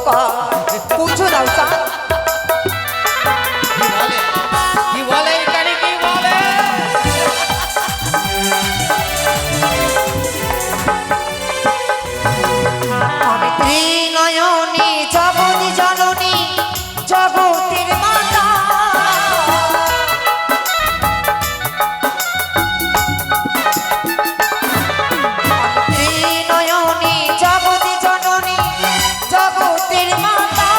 পায় পুজো দাও চা কি বলে এই কানে কি বলে আমি ত্রিনয়নী জগতি জননী জগতের মাতা ত্রিনয়নী জগতি জননী জগতের মাতা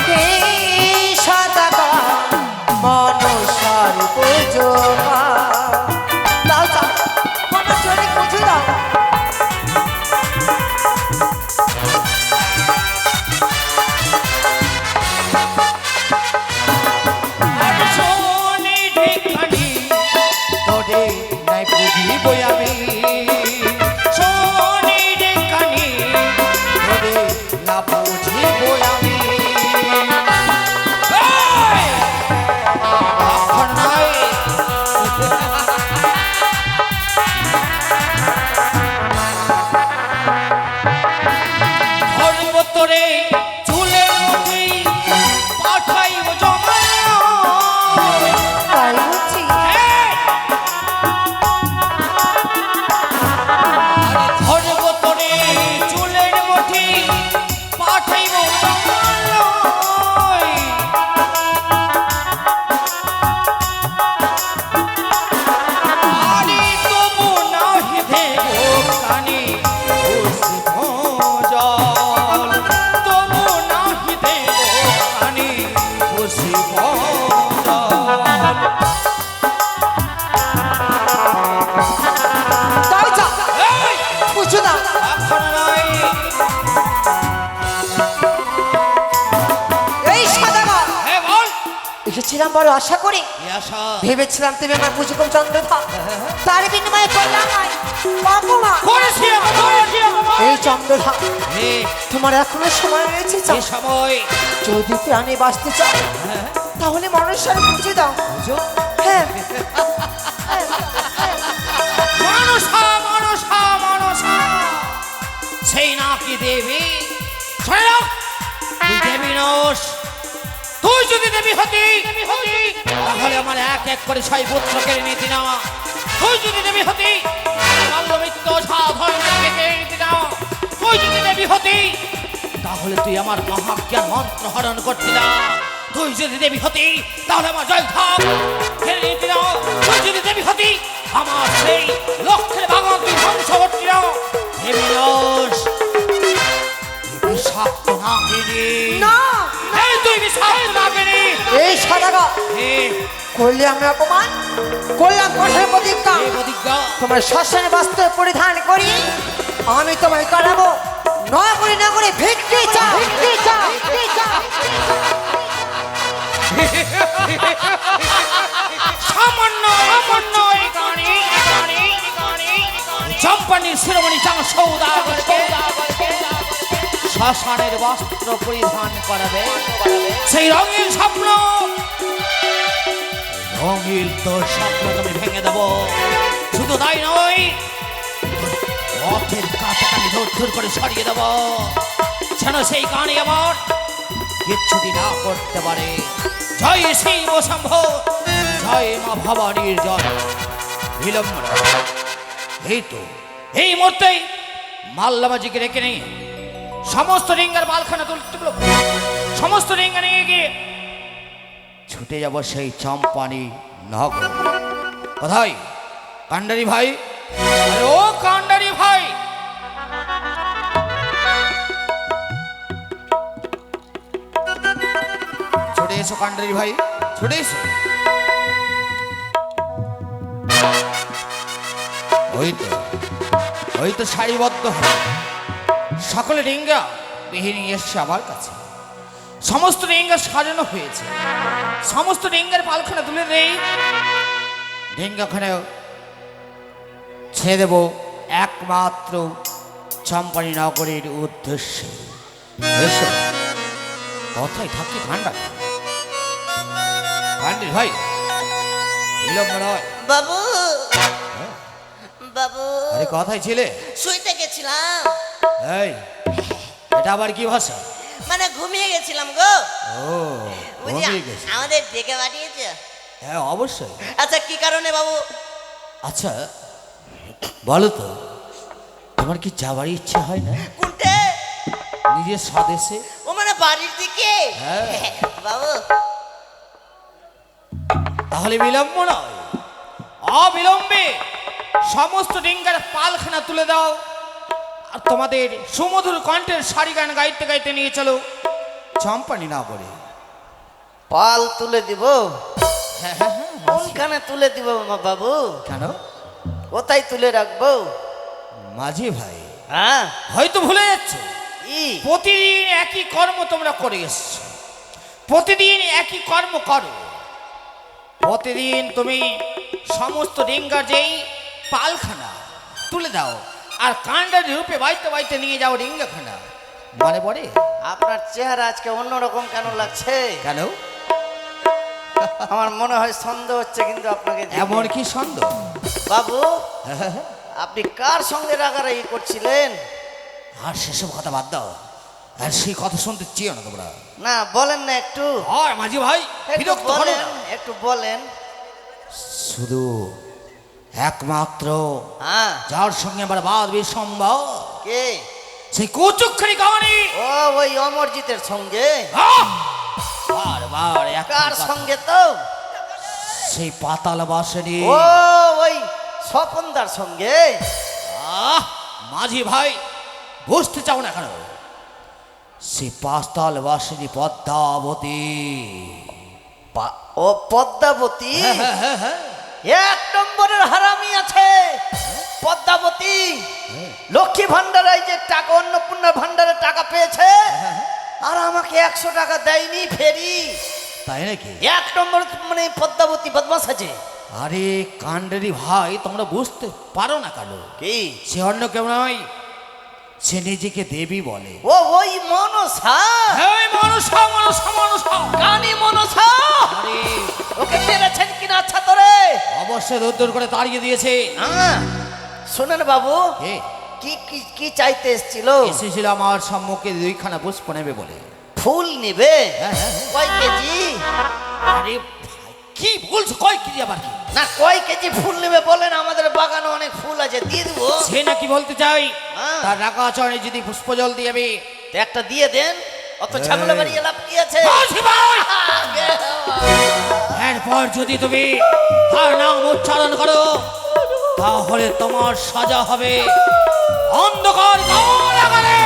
হে সদাগা মনসার পুজো দাও দাও মনসারে পুজো দাও আর শোনি ঢেকানি তোরে নাই বুঝিব আমি শোনি ঢেকানি তোরে না বুঝিব আমি এই! এখন নাই ধরব তোরে চুলের মুঠি পাঠাইব জমা তাই বুঝি ধরব তোরে চুলের মুঠি পাঠাইব জমালয় আরে তবু নাহি দেব কানে বসিব জল তবু নাহি দেব কানে বসিব জল দাও চা এই! পুজো দাও এখন নয় এই সদাগা হ্যাঁ বল এসেছিলাম বড় আশা করি কি আশা ভেবেছিলাম তুমি আমার পুজো কম চন্দ্রধা তার বিনিময়ে করলাম বাবুমা করেছি এই চন্দ্রধা হে তোমার এখনো সময় রয়েছে যে সময় যদি প্রাণে বাঁচতে চাও তাহলে মনসার পুজো দাও হ্যাঁ মনসা মনসা মনসা সেই নাকি দেবী শোনো তুই দেবী নস তুই যদি দেবী হতি তাহলে আমার এক এক করে 6 পুত্র কেড়ে নিতি না তুই যদি দেবী হতি মল্লমিত্র সাধন কেড়ে নিতি না তুই যদি দেবী হতি তাহলে তুই আমার মহাজ্ঞান মন্ত্র হরণ করতি না তুই যদি দেবী হতি তাহলে আমার জয় ধাম কেড়ে নিতি না তুই যদি দেবী হতি আমার সেই লক্ষ্যের বাগান তুই ধ্বংস করতি না দেবী নস বিষাক্ত নাগিনী না এই তুই বিষাক্ত নাগিনী এই সদাগা হে করলে আমি অপমান করলাম কঠোর প্রতিজ্ঞা হে প্রতিজ্ঞা তোমার শ্মশানে বস্ত্র পরিধান করি আমি তোমায় করাবো নগরে নগরে ভিক্ষে চা ভিক্ষে চা ভিক্ষে চা সামান্য সামান্য এই গানি চম্পানির শিরোমণি চাং সৌদাগরকে শ্মশানের বস্ত্র পরিধান করাবে সেই রঙিন স্বপ্ন রঙিন তোর স্বপ্ন তুমি ভেঙে দেব শুধু তাই নয় পথের কাছাকাছি ধর করে সরিয়ে দেব যেন সেই গানে আমার কিচ্ছুটি না করতে পারে জয় শিব শম্ভ জয় মা ভবানীর জয় বিলম্ব নয়। এই তো এই মুহূর্তেই মাল্লাবাজিকে রেখে নিয়ে সমস্ত রিঙ্গার মালখানা তুলতে সমস্ত রিঙ্গা নিয়ে গিয়ে ছুটে যাব সেই চম্পানি নগর কোথায় কান্ডারি ভাই আরে ও কান্ডারি ভাই ছুটে এসো কান্ডারি ভাই ছুটে এসো ওই তো সারিবদ্ধ হয়ে সকলে রিঙ্গা বিহিনী এসছে আমার কাছে সমস্ত রিঙ্গা সাজানো হয়েছে সমস্ত রিঙ্গার পালখানা তুলে নেই রিঙ্গাখানে ছেড়ে দেব একমাত্র চম্পানি নগরের উদ্দেশ্যে এসো কথাই থাকি ঠান্ডা কান্ডি ভাই বিলম্ব নয় বাবু বাবু আরে কথাই ছিলে? শুইতে গেছিলাম, এই, এটা আবার কি ভাষা? মানে ঘুমিয়ে গেছিলাম গো। ও, বুঝি ঘুমিয়ে গেছে। আমাদের ডেকে পাঠিয়েছে। হ্যাঁ অবশ্যই। আচ্ছা কি কারণে বাবু? আচ্ছা বলো তো, তোমার কি যাবার ইচ্ছে হয় না কোনটে? নিজের স্বদেশে? ও মানে বাড়ির দিকে? হ্যাঁ। বাবু তাহলে বিলম্ব নয়, অবিলম্বে সমস্ত ডিঙ্গার পালখানা তুলে দাও আর তোমাদের সুমধুর কণ্ঠের সারি গান গাইতে গাইতে নিয়ে চলো চম্পানি না বলে। পাল তুলে দিব? হ্যাঁ হ্যাঁ হ্যাঁ। কোনখানে তুলে দিব বাবু? কেন? কোথায় তুলে রাখবো? মাঝি ভাই, হ্যাঁ হয়তো ভুলে যাচ্ছ, কি? প্রতিদিন একই কর্ম তোমরা করে এসছো, প্রতিদিন একই কর্ম করো। প্রতিদিন তুমি সমস্ত ডিঙ্গার যেই পালখানা তুলে দাও আর কাণ্ডার রূপে বাইতে বাইতে নিয়ে যাও ডিঙ্গাখানা। মনে পড়ে? আপনার চেহারা আজকে অন্যরকম কেন লাগছে? কেন? আমার মনে হয় সন্দেহ হচ্ছে কিন্তু আপনাকে দেখে। এমন কি সন্দেহ? বাবু আপনি কার সঙ্গে রাগারাগি করছিলেন? আর সেসব কথা বাদ দাও, আর সেই কথা শুনতে চেয়েও না তোমরা। না বলেন না একটু, আর মাঝি ভাই একটু বিরক্ত করো বলেন, না। একটু বলেন। শুধু একমাত্র হ্যাঁ যার সঙ্গে আমার বাদ বিসম্ভব, কে? সেই কুচুক্ষরি কাহানি। ও ওই অমরজিতের সঙ্গে? বারবার এক কার কথা। সঙ্গে তো? সেই পাতাল বাসনি। ও ওই স্বপনদার সঙ্গে? মাঝি ভাই বুঝতে চাও না কেন? সেই পাতাল বাসনি পদ্মাবতী। ও পদ্মাবতী? হ্যাঁ, হ্যাঁ, হ্যাঁ। এক নম্বরের হারামি আছে পদ্মাবতী। লক্ষ্মী ভান্ডারে যে টাকা, অন্নপূর্ণা ভান্ডারে টাকা পেয়েছে আর আমাকে 100 টাকা দেয়নি ফেরি। তাই নাকি? এক নম্বর মানে পদ্মাবতী বদমাস আছে। আরে কাণ্ডারি ভাই, তোমরা বুঝতে পারো না কেন? কি? সে অন্য কেউ নয়, সে নিজেকে দেবী বলে। ও ওই মনসা? হ্যাঁ, মনসা মনসা মনসা। কানি মনসা? আরে ওকে মেরেছেন কিনা আচ্ছা তোরে? অবশ্যই দূর দূর করে তাড়িয়ে দিয়েছে। শোনেন বাবু, কে? কি কি কি চাইতে এসেছিল? এসেছিল আমার সম্মুখে 2খানা পুষ্প নেবে বলে। ফুল নিবে? হ্যাঁ, হ্যাঁ, হ্যাঁ। কয় কেজি? আরে ভাই, কি বলছো? কয় কেজি আবার কি? না কয় কেজি ফুল নেবে বলেন, আমাদের বাগানে অনেক ফুল আছে, দিয়ে দিব। সে নাকি বলতে চাই হ্যাঁ। তার রাখা চরণে যদি পুষ্প জল দিয়ে যাবে। তো একটা দিয়ে দেন, অত ঝামেলা বাড়িয়ে লাভ কি আছে? মাঝি ভাই! এরপর যদি তুমি তার নাম উচ্চারণ করো তাহলে তোমার সাজা হবে অন্ধকার কারাগারে।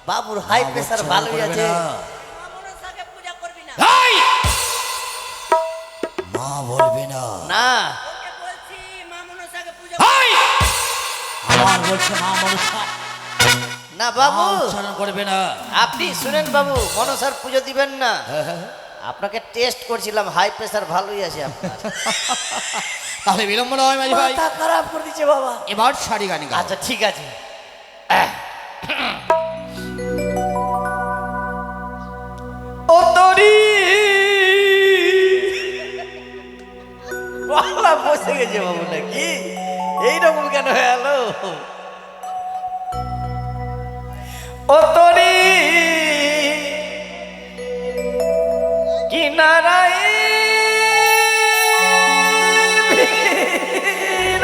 বাবুর হাই প্রেসার ভালোই আছে। এই! মা বলবে না। না এই! আমার বলছে মা মনসা। না বাবু, মা উচ্চারণ করবে না। আপনি শুনেন বাবু, মনসার পুজো দিবেন না। আপনাকে টেস্ট করছিলাম, হাই প্রেসার ভালোই আছে আপনার। তাহলে বিলম্ব নয় মাঝি ভাই, মাথা খারাপ করে দিচ্ছে বাবা। এবার সারি গানি গাও। আচ্ছা ঠিক আছে। ও তরি গলা বসে গেছে বাবু, নাকি এইরকম কেন হয়ে গেল? ও তরি কিনারায়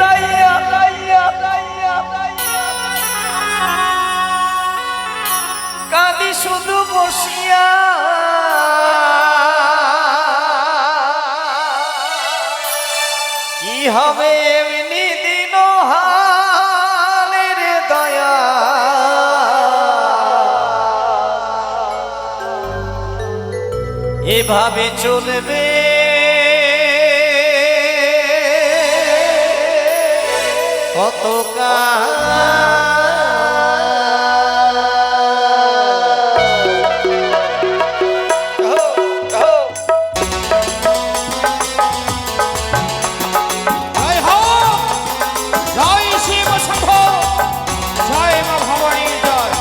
রাইয়া রাইয়া রাইয়া কাঁদি শুধু বসিয়া, কি হবে এমনি দিন হালের দয়া। এভাবে চলবে কত জয় হো, জয় শিব শম্ভো, জয় মা ভবানীর জয়।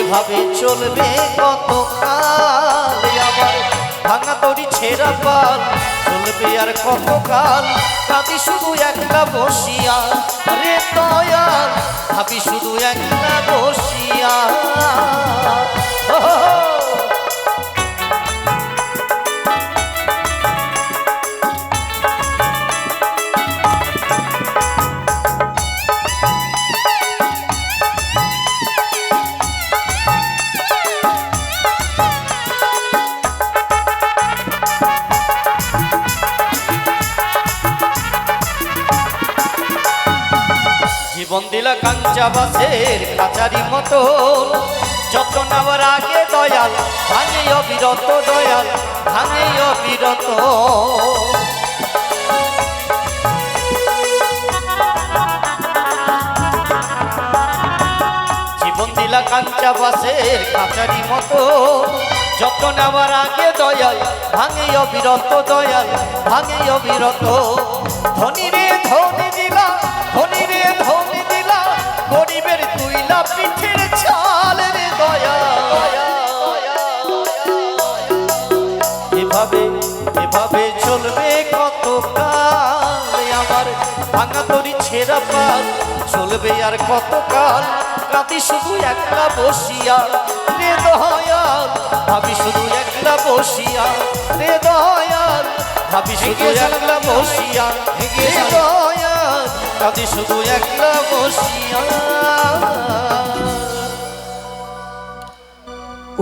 এভাবে চলবে কতকাল আবার ভাঙা তরি ছেঁড়া পাল চলবে আর কতকাল কাঁদি শুধু একটা বসিয়া রে দয়াল ভাবি শুধু একটা বসিয়া ও হো হো। জীবন দিলা কাঞ্চা বাসের কাচারি মতন যত নেওয়ার আগে দয়াল ভাঙে অবিরত দয়াল ভাঙে অবিরত জীবন দিলা কাঞ্চা বাসের কাচারি মতন যত নেওয়ার আগে দয়াল ভাঙে অবিরত দয়াল ভাঙে অবিরত ধনী রে ধনী দিলা ধনী রে ধনী দিলা গরিবের তুইলা পিঠের ছাল রে দয়া এভাবে এভাবে চলবে কতকাল আমার ভাঙা তরি ছেঁড়া পাল চলবে আর কতকাল কাঁদি শুধু একটা বসিয়া রে দয়াল ভাবি শুধু একটা বসিয়া রে দয়াল ভাবি শুধু একটা বসিয়া রে দয়াল কাঁদি শুধু একটা বসিয়া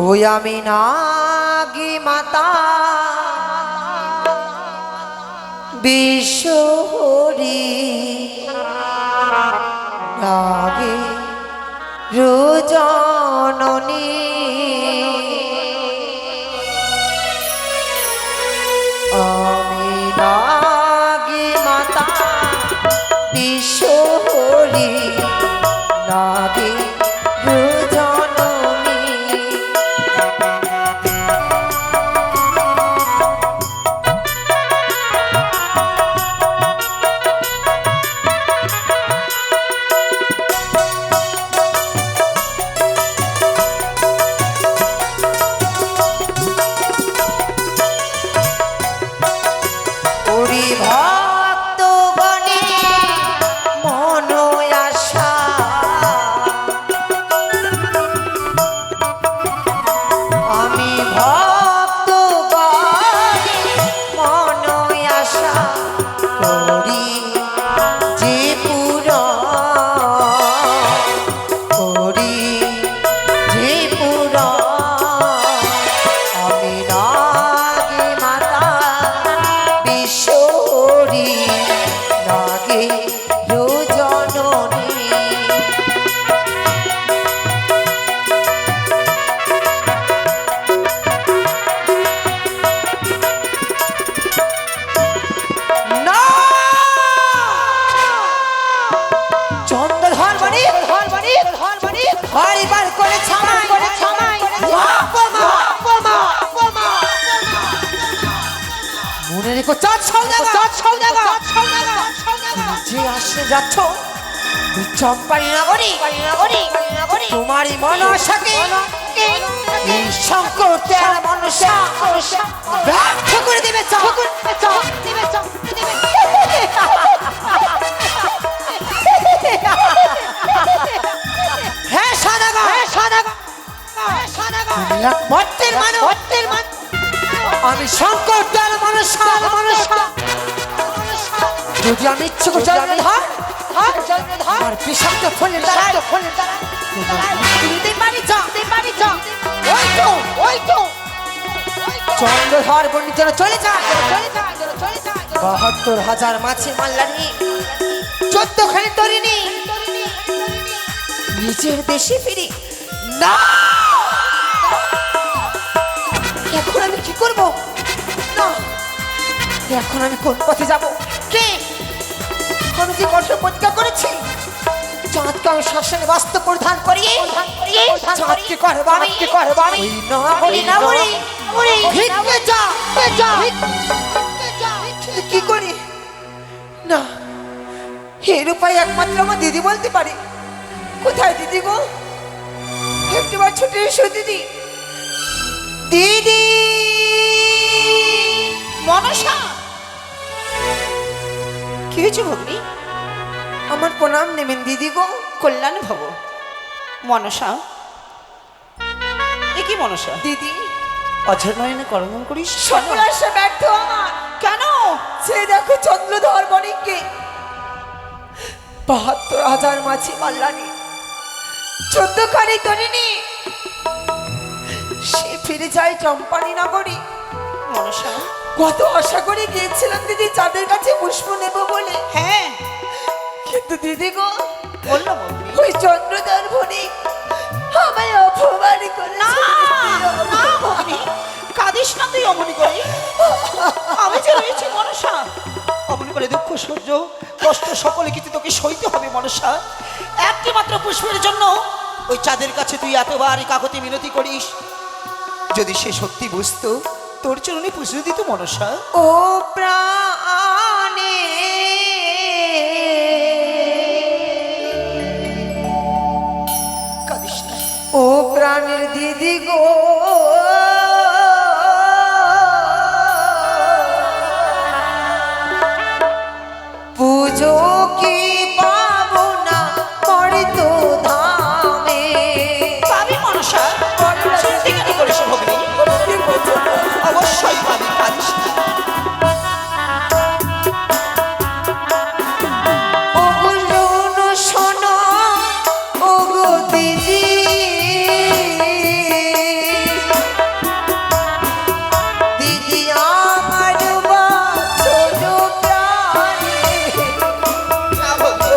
ওই আমি নাগি মাতা বিশ্বহরি নাগে রোজননী আমি নাগি মাতা বিশ্বহরি নাগে রোজননী ওরে ভক্তগণে মন আশা আমি ভক্তগণে মন আশা করি যে করি যে আমি নাগে মাতা বিশ্বহরি নাগে রোজননী না চন্দ্রধর বাড়ি বাড়ি বার করে ছামাই মনে রেখো চাঁদ সৌদাগর যে আসলে যাচ্ছ তুই চম্পারি নগরী তোমারই মনসাকে এই শঙ্কর তেরা মনসা ব্যর্থ করে দেবে হ্যাঁ সদাগর মর্তের মানুষ আমি শঙ্কর তেরা মনসা যদি আমি ইচ্ছে করে জন্মধর আমার বিষাক্ত ফলের দ্বারায় চন্দ্রধর বর্ণিত চলে যা ৭২,০০০ মাছি মাল্লা নিয়ে ১৪খানি তরিনি নিজের দেশে ফিরি না এখন আমি কি করব না এখন আমি কোন পথে যাব কে আমি যে কঠোর প্রতিজ্ঞা করেছি চাঁদকে আমি শাসনে বাস্তব পরিধান করিয়ে চাঁদকে করবো আমি কি করি না এর উপায় একমাত্র আমার দিদি বলতে পারি কোথায় দিদি গো একটিবার ছুটে এসো দিদি। দিদি মনসা, কি হয়েছে ভগ্নি? আমার প্রণাম নেবেন দিদি গো। কল্যাণ ভব। মনসা, এ কি মনসা? দিদি অঝর নয়নে করঙ্গন করিস? সকল আশা ব্যর্থ আমার। কেন? সে দেখো চন্দ্রধর বণিককে ৭২,০০০ মাছি মাল্লানি ১৪ খানি তরিনি সে ফিরে যায় চম্পানি নগরী। মনসা, কত আশা করে গিয়েছিলাম দিদি চাঁদের কাছে পুষ্প নেব বলে। হ্যাঁ কিন্তু দিদি গো, বললো ভগ্নি। ওই চন্দ্রধর বণিক আমায় অপমান করল। না না ভগ্নি, কাঁদিস না তুই অমনি করে। আমি যে রয়েছি মনসা, অমনি করে দুঃখ সহ্য কষ্ট সকলে কিছু তোকে সইতে হবে মনসা। একটি মাত্র পুষ্পের জন্য ওই চাঁদের কাছে তুই এতবার কাকতি মিনতি করিস। যদি সে সত্যি বুঝতো, তোর চরণে পুজো দিত মনসা। ও প্রাণে কাঁদিস না। ও প্রাণের দিদি গো, পুজো কি পাবো না মর্ত ধামে। পাবি মনসা, শুনতে কেন করিস ভগ্নি? অবশ্যই পাবি, কাঁদিস না। ওগো শোনো শোনো, ওগো দিদি, দিদি আমার ছোট প্রাণে। না ভগ্নি,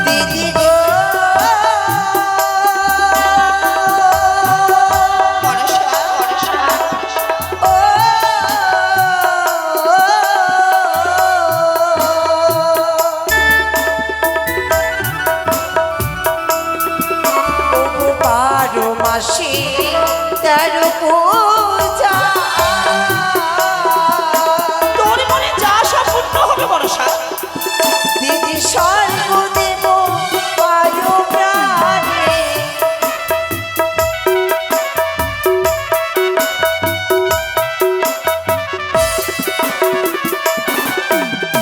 দিদি গো, মনসা, মনসা, ও ওগো ১২ মাসে ১৩ পূজা, তোর মনে যা সব পূর্ণ হবে মনসা। দিদি স্বর্গ দেব বায়ু প্রাণে।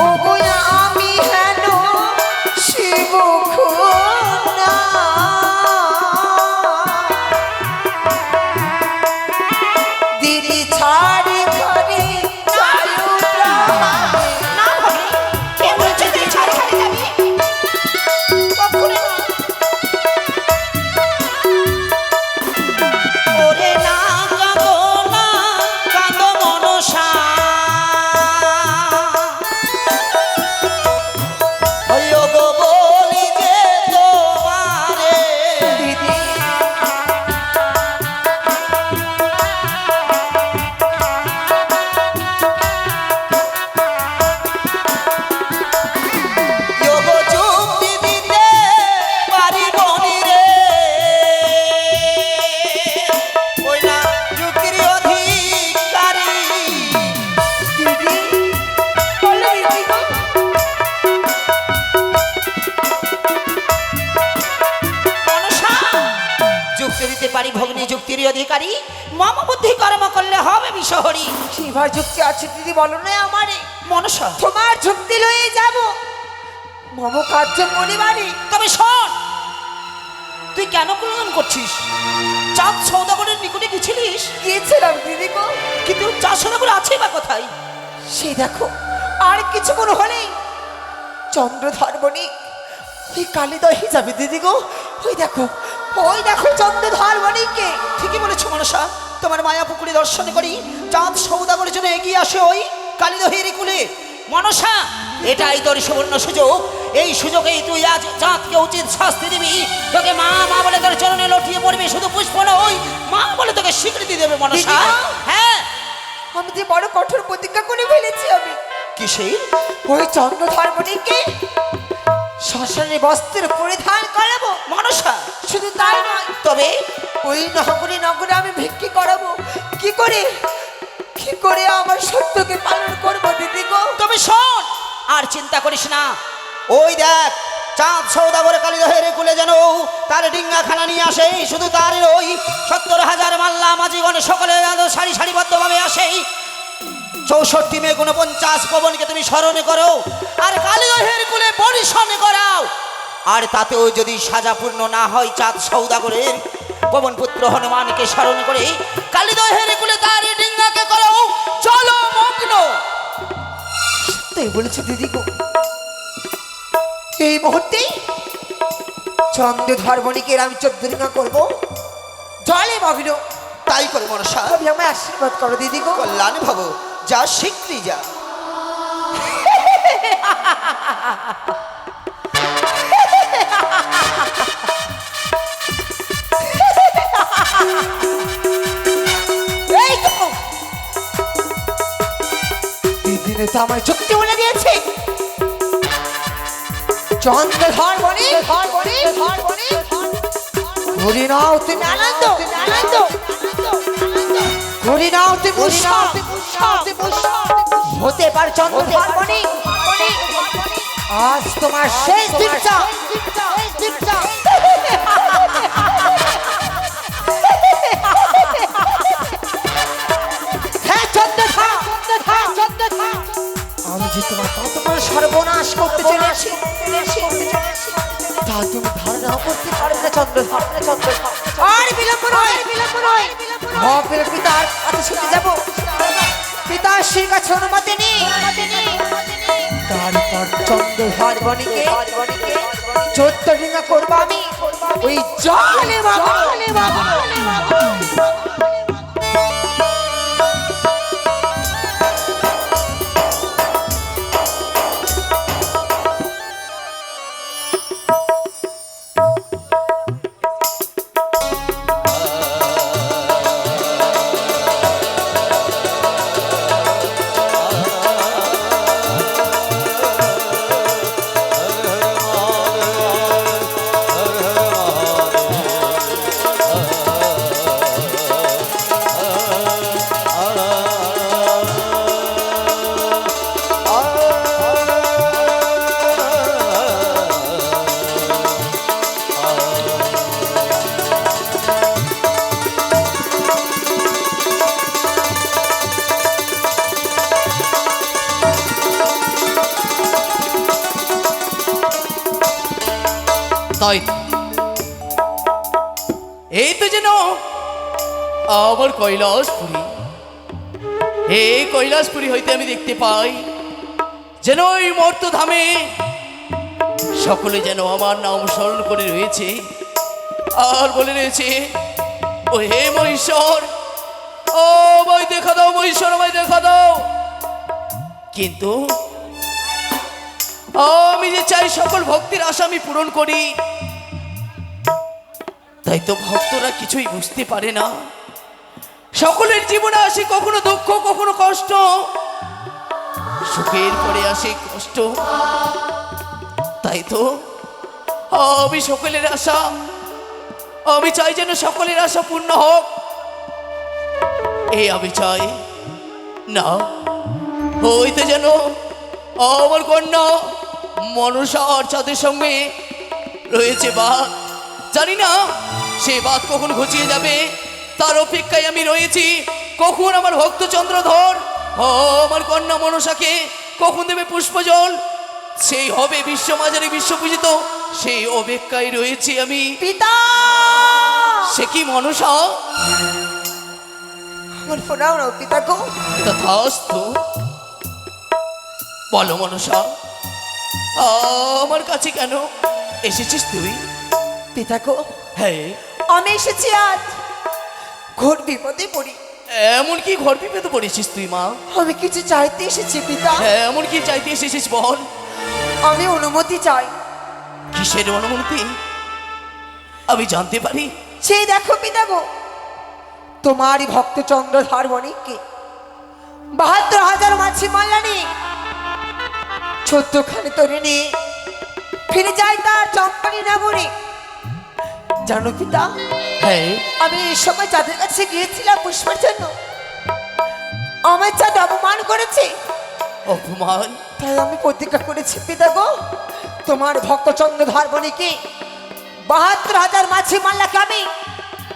ওগো আমি হেন শিব খুনা, দিদি ছাড়ি ঘরে বায়ু প্রাণে। না ভগ্নি, কে বলেছে তুই ছাড়ি খাড়ি যাবি? কখনো না। ওরে না কাঁদো না, কাঁদো মনসা। ওই ওগো বলি যে তোমারে, দিদি ওগো যুক্তি দিতে পারিব নি রে। ওই না যুক্তির অধিকারী। দিদি বলো দিদি গো, মনসা, যুক্তি দিতে পারি ভগ্নী যুক্তির অধিকারী। মম বুদ্ধি কর্ম করলে হবে বিষহরি। সেবার যুক্তি আছে দিদি, বলো না আমারে। মনসা, তোমার যুক্তি লয়ে যাব মম কার্য পরিবারে। তবে শোন, তুই কেন ক্রন্দন করছিস? চাঁদ সৌদাগরের নিকটে গেছিলিস, গিয়েছিলাম দিদি গো, কিন্তু চাঁদ সৌদাগর আছে বা কোথায়? সে দেখো আর কিছুক্ষণ হলেই চন্দ্রধর বণিক ওই কালিদহে যাবে দিদি গো। ওই দেখো চন্দ্রধর বণিককে। ঠিকই বলেছো মনসা, তোমার মায়া পুকুরে দর্শন করি চাঁদ সৌদাগরের জন্য এগিয়ে আসে ওই কালিদহের কুলে। মনসা, এটাই তোর সুবর্ণ সুযোগ। এই সুযোগেই তুই আজ চাঁদকে উচিত শাস্তি দিবি। তোকে মা মা বলে তোর চরণে লটিয়ে পড়বে, শুধু পুষ্প নয়, মা বলে তোকে স্বীকৃতি দেবে মনসা। দিদি? হ্যাঁ, আমি যে বড় কঠোর প্রতিজ্ঞা করে ফেলেছি আমি। কিসের? ওই চন্দ্রধর বণিককে শ্মশানে বস্ত্র পরিধান করাবো। মনসা, শুধু তাই নয়, তবে ওই নগরে নগরে আমি ভিক্ষি করাবো। কি করে আমার সত্যকে পালন করবো দিদি গো? তবে শোন, আর চিন্তা করিস না, ওই দেখ চাঁদ সৌদাগর কালীদহের কুলে যেন তার ডিঙ্গাখানা নিয়ে আসে, শুধু তার ওই 70,000 মাল্লা মাঝিগণ সকলে যেন সারি সারিবদ্ধভাবে আসে। 64 মে 49 পবনকে তুমি স্মরণ করো আর কালীদহের কুলে পরিশন করাও। আর তাতেও যদি সাজাপূর্ণ না হয়, চাঁদ সৌদাগরের পবন পুত্র হনুমানকে স্মরণ করে কালীদহের কুলে তার ডিঙ্গাকে করো জলমগ্ন। তাই বলেছে দিদি গো, এই মুহূর্তে চন্দ্রধর বণিকের আমি 14 ডিঙ্গা করবো জলে মগ্ন। তাই করে মনসা, তুমি আমায় আশীর্বাদ করো দিদি গো। কল্যাণ ভব, যা শীঘ্রই যা। এই তো দিদিনে তো আমার চুক্তি বলে দিয়েছে, চন্দ্রধর বণিক ঘুরি নাও তুমি আনন্দ, ঘুরি নাও তুমি উৎসব, হতে পার চন্দ্রধর বণিক, আজ তোমার শেষ দিনটা। হ্যাঁ চন্দ্রধর, আমি যে তোমার কত বড় সর্বনাশ করতে চলেছি তা তুমি ধারণা করতে পারবে না চন্দ্রধর। আর বিলম্ব নয়, মহাবীর পিতার কাছে ছুটে যাব, পিতার শ্রীর কাছে অনুমতি নিই। তারপর চন্দ্রধর বণিকে 14 ডিঙ্গা করবো আমি ওই জলে তাই এই তো যেন আমার কৈলাসপুরী, এই কৈলাসপুরী হইতে আমি দেখতে পাই যেন ওই মর্তধামে সকলে যেন আমার নাম স্মরণ করে রয়েছে আর বলে রয়েছে, ও হে মহেশ্বর, ও ভাই দেখা দাও মহেশ্বর, ভাই দেখা দাও। কিন্তু আমি যে চাই সকল ভক্তির আশা আমি পূরণ করি, তাই তো ভক্তরা কিছুই বুঝতে পারে না। সকলের জীবনে আসে কখনো দুঃখ, কখনো কষ্ট, সুখের পরে আসে কষ্ট। তাই তো আমি সকলের আশা, আমি চাই যেন সকলের আশা পূর্ণ হোক, এই আমি চাই না হইতে যেন আমার কন্যা মনসা আর চাঁদের সঙ্গে রয়েছে বাদ। জানি না সে বাদ কখন ঘুচিয়ে যাবে, তার অপেক্ষায় আমি রয়েছি। কখন আমার ভক্ত চন্দ্রধর আমার কন্যা মনসাকে কখন দেবে পুষ্পজল, সেই হবে বিশ্বমাজারে বিশ্বপূজিত, সেই অপেক্ষায় রয়েছি আমি। পিতা, সে কি মনসা? আমার ফোনাও নাও পিতা গো। তথাস্তু। বলো মনসা, আমার কাছে কেন এসেছিস তুই? পিতা গো, হ্যাঁ, আমি এসেছি আজ ঘোর বিপদে পড়ি। এমন কি ঘর বিপদে পড়েছিস তুই মা? আমি কিছু চাইতে এসেছি পিতা। এমন কি চাইতে এসেছিস বল? আমি অনুমতি চাই। কিসের অনুমতি আমি জানতে পারি? সেই দেখো পিতা গো, তোমারই ভক্ত চন্দ্রধর বণিককে 72,000 মাছি মাল্লানি 14খানি তরে নিয়ে ফিরে যায় তার চম্পানি নগরে। জানো পিতা, হ্যাঁ, আমি এই সময় চাঁদের কাছে গিয়েছিলাম পুষ্পের জন্য। আমার চাঁদ অপমান করেছে, অপমান? তাই আমি প্রতিজ্ঞা করেছি পিতা গো, তোমার ভক্ত চন্দ্রধর বণিকে ৭২,০০০ মাছি মাল্লাকে আমি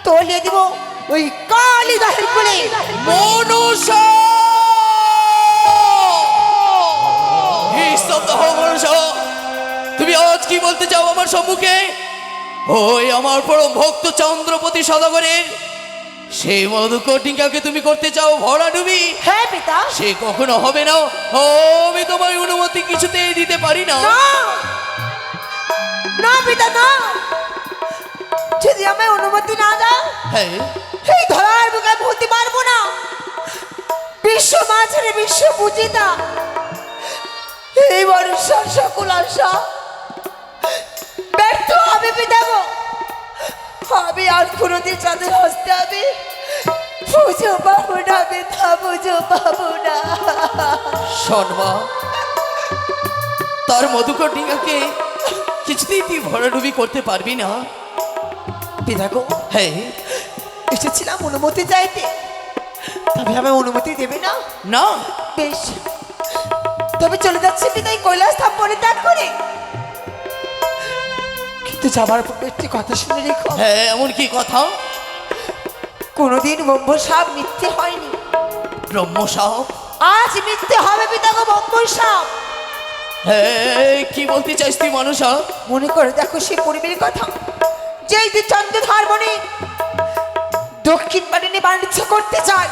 তলিয়ে দিব ওই কালিদাহের কোলে। মনসা! এই স্তব্ধ হও মনসা! তুমি আজ কি বলতে চাও আমার সম্মুখে? ওই আমার পরম ভক্ত চন্দ্রপতি সদাগরের সেই মধুকটিকাকে তুমি করতে চাও ভরা ডুবি? হ্যাঁ পিতা। সে কখনো হবে না। আমি তোমার অনুমতি কিছুতেই দিতে পারি না। না না পিতা না, যদি আমি অনুমতি না দাও হ্যাঁ, এই ধরার বুকে আমি হতে পারবো না। বিশ্ব মাঝারে বিশ্ব পূজিতা এই মানুষের সকল আশা ব্যর্থ হবে পিতা গো। আমি আর কোনোদিন চাঁদের হস্তে আমি পুজো পাবো না পিতা, পুজো পাবো না। শোনবা, তার মধুকটিকাকে কিছুতেই তুই ভরাডুবি করতে পারবি না। পিতা গো, হ্যাঁ, এসেছিলাম অনুমতি চাইতে, তবে আমি অনুমতি দেবে না? না, বেশ, তবে চলে যাচ্ছি পিতা এই কৈলাস ধাম পরিত্যাগ করে। কিন্তু যাবার পূর্বে একটি কথা শুনে রেখো। হ্যাঁ, এমন কি কথা? কোনোদিন ব্রহ্ম সাপ মিথ্যে হয়নি, ব্রহ্ম সাপ? আজ মিথ্যে হবে পিতা গো ব্রহ্ম সাপ। হ্যাঁ, কি বলতে চাইস তুই মানুষা? মনে করে দেখো সে পরিবের কথা, যেই যে চন্দ্রধার বনে দক্ষিণ বাড়িনে বাণিজ্য করতে চায়,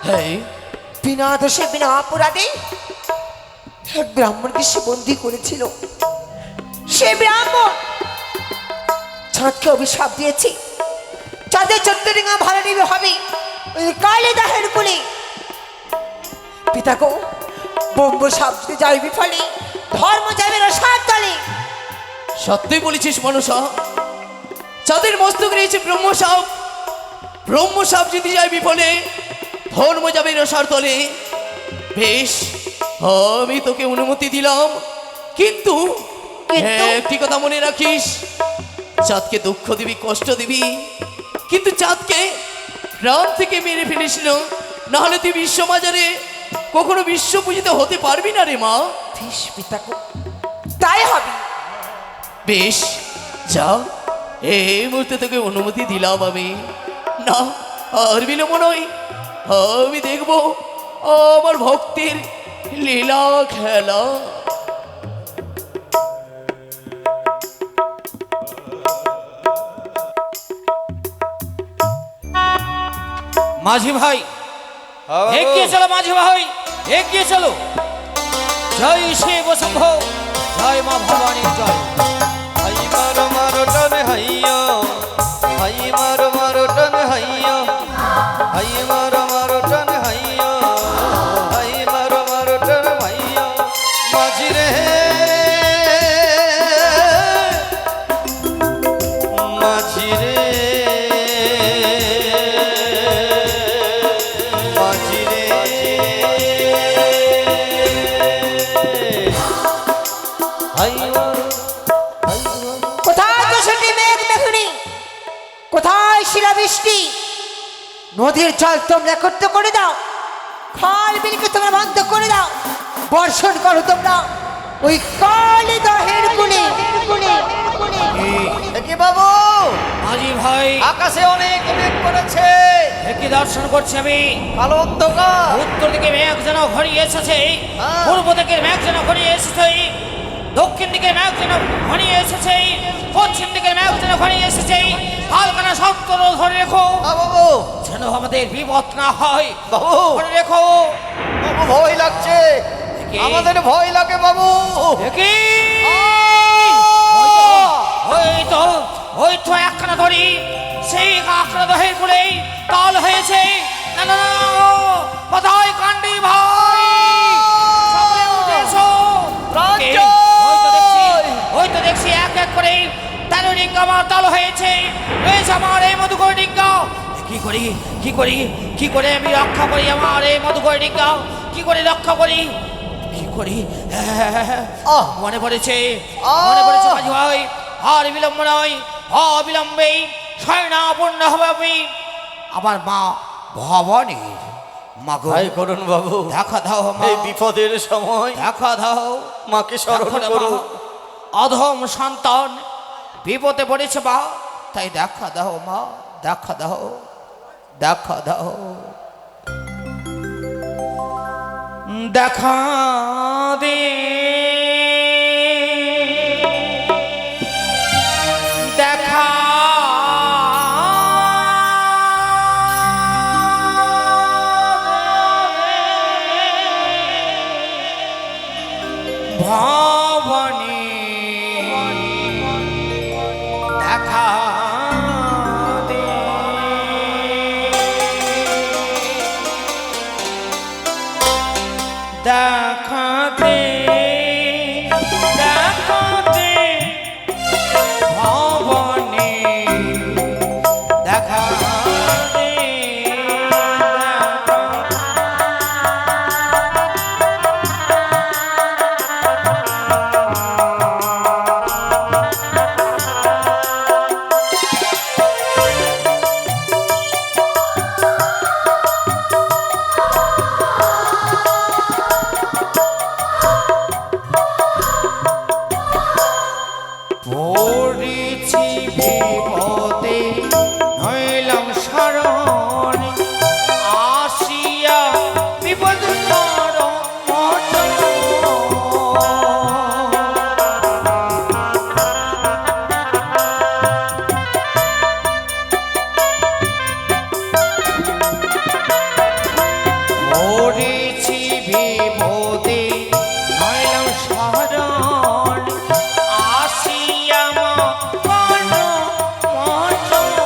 হ্যাঁ, বিনা দোষে বিনা অপরাধে এক ব্রাহ্মণকে সে বন্দী করেছিল। সে ব্রাহ্মণ চাঁদকে অভিশাপ দিয়েছে, চাঁদের চন্দ্রিঙা ভালো নিবে হবে ওই কালিদাহের কুলে। পিতা গো, ব্রহ্ম সাপ যদি যায় বিফলে, ধর্ম যাবে রসার তলে। সত্যই বলেছিস মানুষা, চাঁদের মস্তক রয়েছে ব্রহ্ম সাপ। ব্রহ্ম সাপ যদি যায় বিফলে, ধর্ম যাবে রসার তলে। বেশ, আমি তোকে অনুমতি দিলাম, কিন্তু হ্যাঁ, একটি কথা মনে রাখিস, চাঁদকে দুঃখ দিবি, কষ্ট দিবি, কিন্তু চাঁদকে প্রাণ থেকে মেরে ফেলিস না, নাহলে তুই বিশ্ববাজারে কখনো বিশ্ব পূজিত হতে পারবি না রে মা। বেশ পিতা গো, তাই হবে। বেশ, যা, এই মুহূর্তে তোকে অনুমতি দিলাম আমি। না, আর বিলম্ব নয়, আমি দেখব আমার ভক্তের লীলা খেলা। মাঝি ভাই, এগিয়ে চলো মাঝি ভাই, এগিয়ে চলো। জয় শিব শম্ভ, জয় মা ভবানী জয়। হাই মারো মারো টানে হাইয়া, হাই মারো মারো টানে হাইয়া, হাই মারো মারো টানে হাইয়া, হাই মারো মারো টানে হাইয়া। মাঝি রে মাঝি রে মাঝি রে হাই মারো হাই মারো। কোথায় দশটি মেঘ মেঘনি, কোথায় শিলাবৃষ্টি? নদীর জল তোমরা একত্র করে দাও, খাল বিলকে তোমরা বন্ধ করে দাও, বর্ষণ করো তোমরা ওই কালিদাহের কুলে। একে বাবু, মাঝি ভাই, আকাশে অনেক মেঘ করেছে, একই দর্শন করছি আমি। কালো অন্ধকার। উত্তর দিকে মেঘ যেন ঘনিয়ে এসেছে, হ্যাঁ। পূর্ব দিকের মেঘ যেন ঘনিয়ে এসেছে, দক্ষিণ দিকের মেঘ যেন ঘনিয়ে এসেছে, পশ্চিম দিকের মেঘ যেন ঘনিয়ে এসেছে। হালকানা শক্ত ধরে রেখো, বাবু, যেন আমাদের বিপদ না হয়। বাবু, ধরে রেখো। বাবু ভয় লাগছে, একে? আমাদের ভয় লাগে বাবু। দেখি ওই তো একখানা ধরি, সেই একখানা দহের করে তাল হয়েছে। না না না, কোথায় কান্ডি ভাই? সকলে উঠে এসো। রাজ্য! ওই তো দেখছি এক এক করে 13 ডিঙ্গা আমার তাল হয়েছে, রয়েছে আমার এই মধুকর ডিঙ্গা। কি করি, কি করি, কি করে আমি রক্ষা করি আমার এই মধুকর ডিঙ্গা? কি করে রক্ষা করি, কি করি? মনে পড়েছে, মনে পড়েছে মাঝি ভাই। আর বিলম্ব নয়, অবিলম্বে স্বর্ণাপন্ন হবে আমি আমার মা ভবানীর মাগো ভাই করুন বাবু দেখা দাও মা, এই বিপদের সময় দেখা দাও মাকে স্মরণ দেখা দাও করুন। মা। অধম সন্তান বিপদে পড়েছে মা, তাই দেখা দাও মা, দেখা দাও, দেখা দাও, দেখা দে, দেখা ভবানী, দেখা দে, দেখা দে, দেখা দে, ভবানী, দেখা দে, দেখা পড়েছি বিপদে নইলাম শরণ, আসিয়া বিপদ কর মোচন। পড়েছি বিপদে নইলাম শরণ, আসিয়া মন মোচন।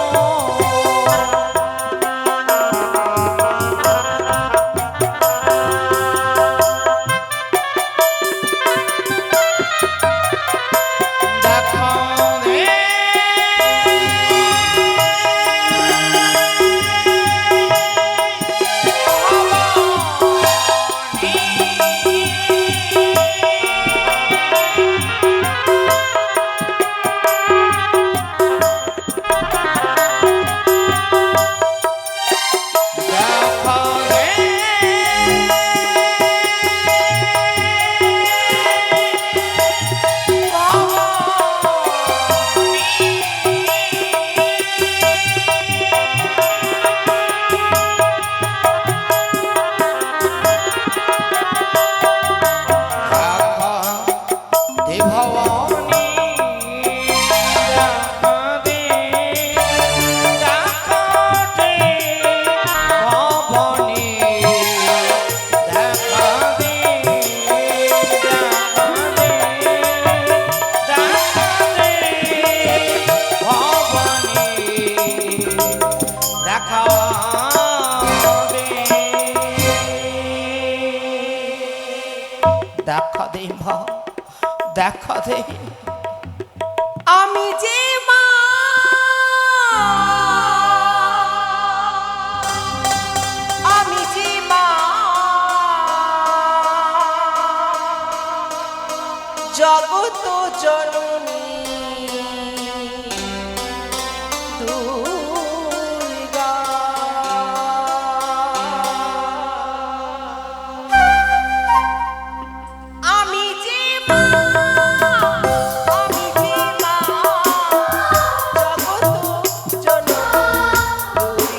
দেখা দে, দেখা দে, দেখা দে ভবানী, দেখা দে, দেখা দে ভবানী, দেখা দে, দেখা দে, দেখা দে ভবানী, দেখা দে, দেখা দে মা, দেখা দে। আমি যে মা, আমি যে মা, জগত জননী দুর্গা। আমি যে মা, আমি যে মা, জগত জননী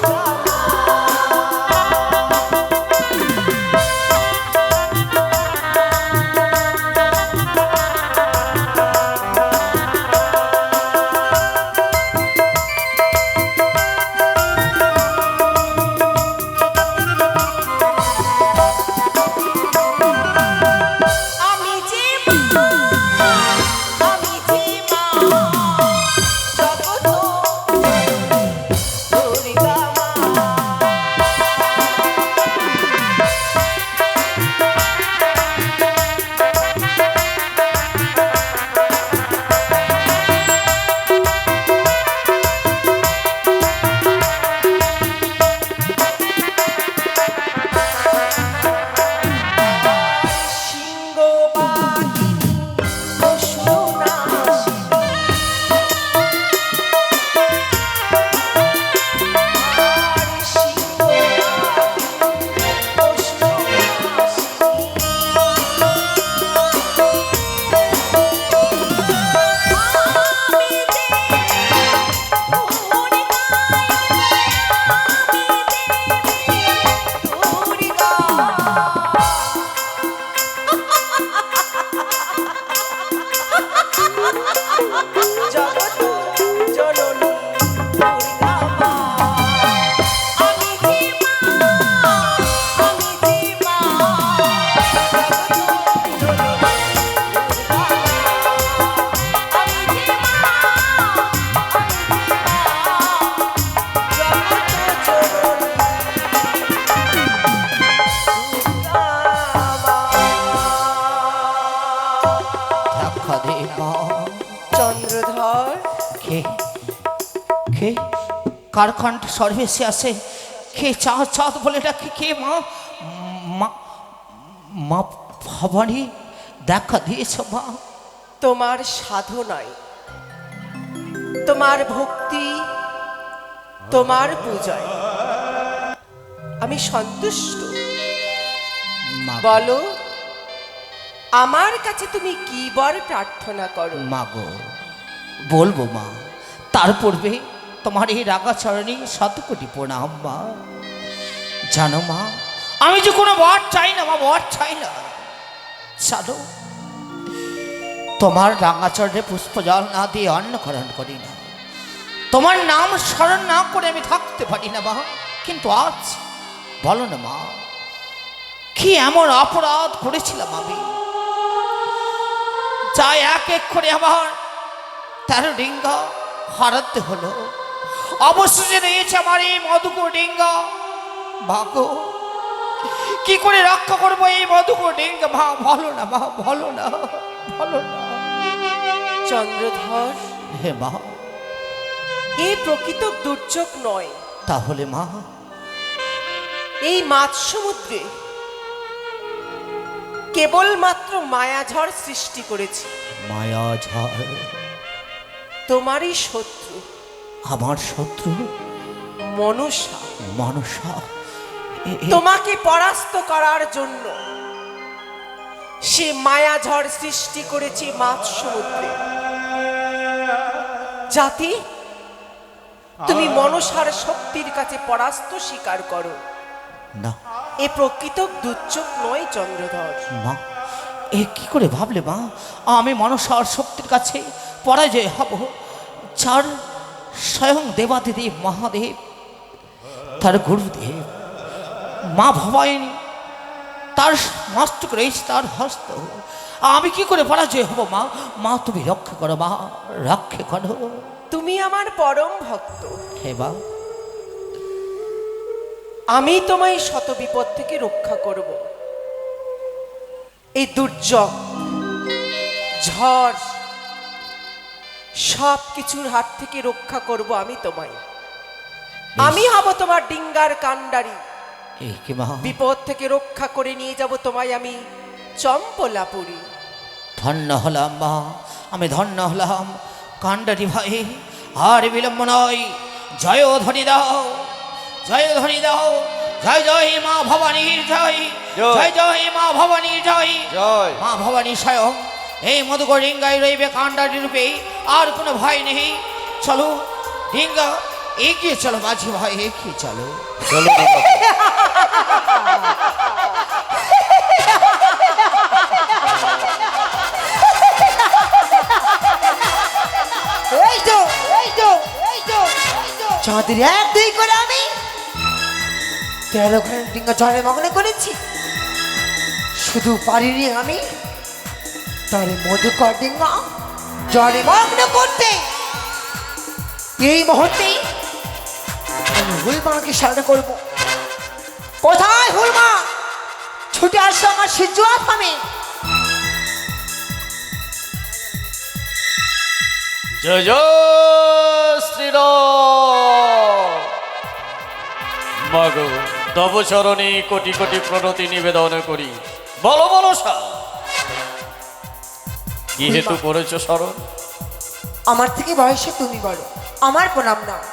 দুর্গা। জগৎ জননী দুর্গা মা। আমি যে মা, আমি যে মা, জগৎ জননী দুর্গা মা। আমি যে মা, জগৎ জননী দেখা দে মা। চন্দ্রধর কে কে কার কণ্ঠ সর্বেশে আসে? কে চাঁদ চাঁদ বলে ডাকে? কে মা? মা মা ভবানী দেখা দিয়েছ মা। তোমার সাধনায়, তোমার ভক্তি, তোমার পূজায় আমি সন্তুষ্ট। মা বলো, আমার কাছে তুমি কি বর প্রার্থনা করো? মা গো, বলবো মা, তার পূর্বে তোমার এই রাগাচরণে 100 কোটি প্রণাম মা। জানো মা, আমি যে কোনো বর চাই না মা, বর চাই না। চলো, তোমার রাঙাচরণে পুষ্পজল না দিয়ে অন্নকরণ করি না, তোমার নাম স্মরণ না করে আমি থাকতে পারি না মা। কিন্তু আজ বলো না মা, কি এমন অপরাধ করেছিলাম আমি, যা এক এক করে আমার 13 ডিঙ্গা হারাতে হলো। অবশেষে রয়েছে আমার এই মধুকর ডিঙ্গা। ভাগো, কি করে রক্ষা করবো এই মধুকর ডিঙ্গা? মা বলো না মা, বলো না, বলো না। চন্দ্রধর, হে মা, এই প্রকৃত দুর্যোগ নয়, তাহলে মা? এই মাছ সমুদ্রে কেবলমাত্র মায়াঝড় সৃষ্টি করেছে। মায়া ঝড়? তোমারই শত্রু, আমার শত্রু মনসা, মনসা? তোমাকে পরাস্ত করার জন্য সে মায়াঝড় সৃষ্টি করেছে মাছ সমুদ্রে, যাতে তুমি মনসার শক্তির কাছে পরাস্ত স্বীকার করো। না এ প্রকৃত দুর্যোগ নয় চন্দ্রধর। মা, এ কি করে ভাবলে মা আমি মনসার শক্তির কাছে পরাজয় হব? যার স্বয়ং দেবাদিদেব মহাদেব, তার গুরুদেব মা ভবানী, তার মস্তক রয়েছে তার হস্ত, আমি কি করে পরাজয় হব মা? মা তুমি রক্ষা করো মা, রক্ষা করো। তুমি আমার পরম ভক্ত, হে মা, আমি তোমায় শত বিপদ থেকে রক্ষা করব। এই দুর্যোগ, ঝড়, সব কিছুর হাত থেকে রক্ষা করব আমি তোমায়। আমি হব তোমার ডিঙ্গার কাণ্ডারি। এই কি মা? বিপদ থেকে রক্ষা করে নিয়ে যাব তোমায় আমি চম্পলাপুরী। ধন্য হলাম মা, আমি ধন্য হলাম কাণ্ডারি ভাই। আর বিলম্ব নয়, জয় ধ্বনি দাও, জয় ধ্বনি দাও। জয় জয় মা ভবানীর জয়, জয়। জয় জয় মা ভবানীর জয়। জয়। মা ভবানী স্বয়ং এই মধুকর ডিঙ্গায় রইবে কাণ্ডারি রূপে, আর কোনো ভয় নেই। চলো ডিঙ্গা, এগিয়ে চলো মাঝি ভাই, এগিয়ে চলো। চলো বাবা। এই তো, এই তো, এই তো, এই তো। চাঁদের 1-2 করে আমি 13 ঘন্টা ডিঙ্গা জলে মগ্ন করেছি। শুধু পারিনি আমি তার মধুকর ডিঙ্গা জলে মগ্ন করতে। এই মুহূর্তে আমি হুলমাকে সামনে করবো। কোথায় হুলমা? ছুটে আসো আমার সিজুয়া থামে। জয় জয় শ্রীরাম। মাগো, তব চরণে কোটি কোটি প্রণতি নিবেদন করি। বলো মনসা, কি হেতু করেছ স্মরণ? আমার থেকে বয়সে তুমি বলো, আমার প্রণাম নাও।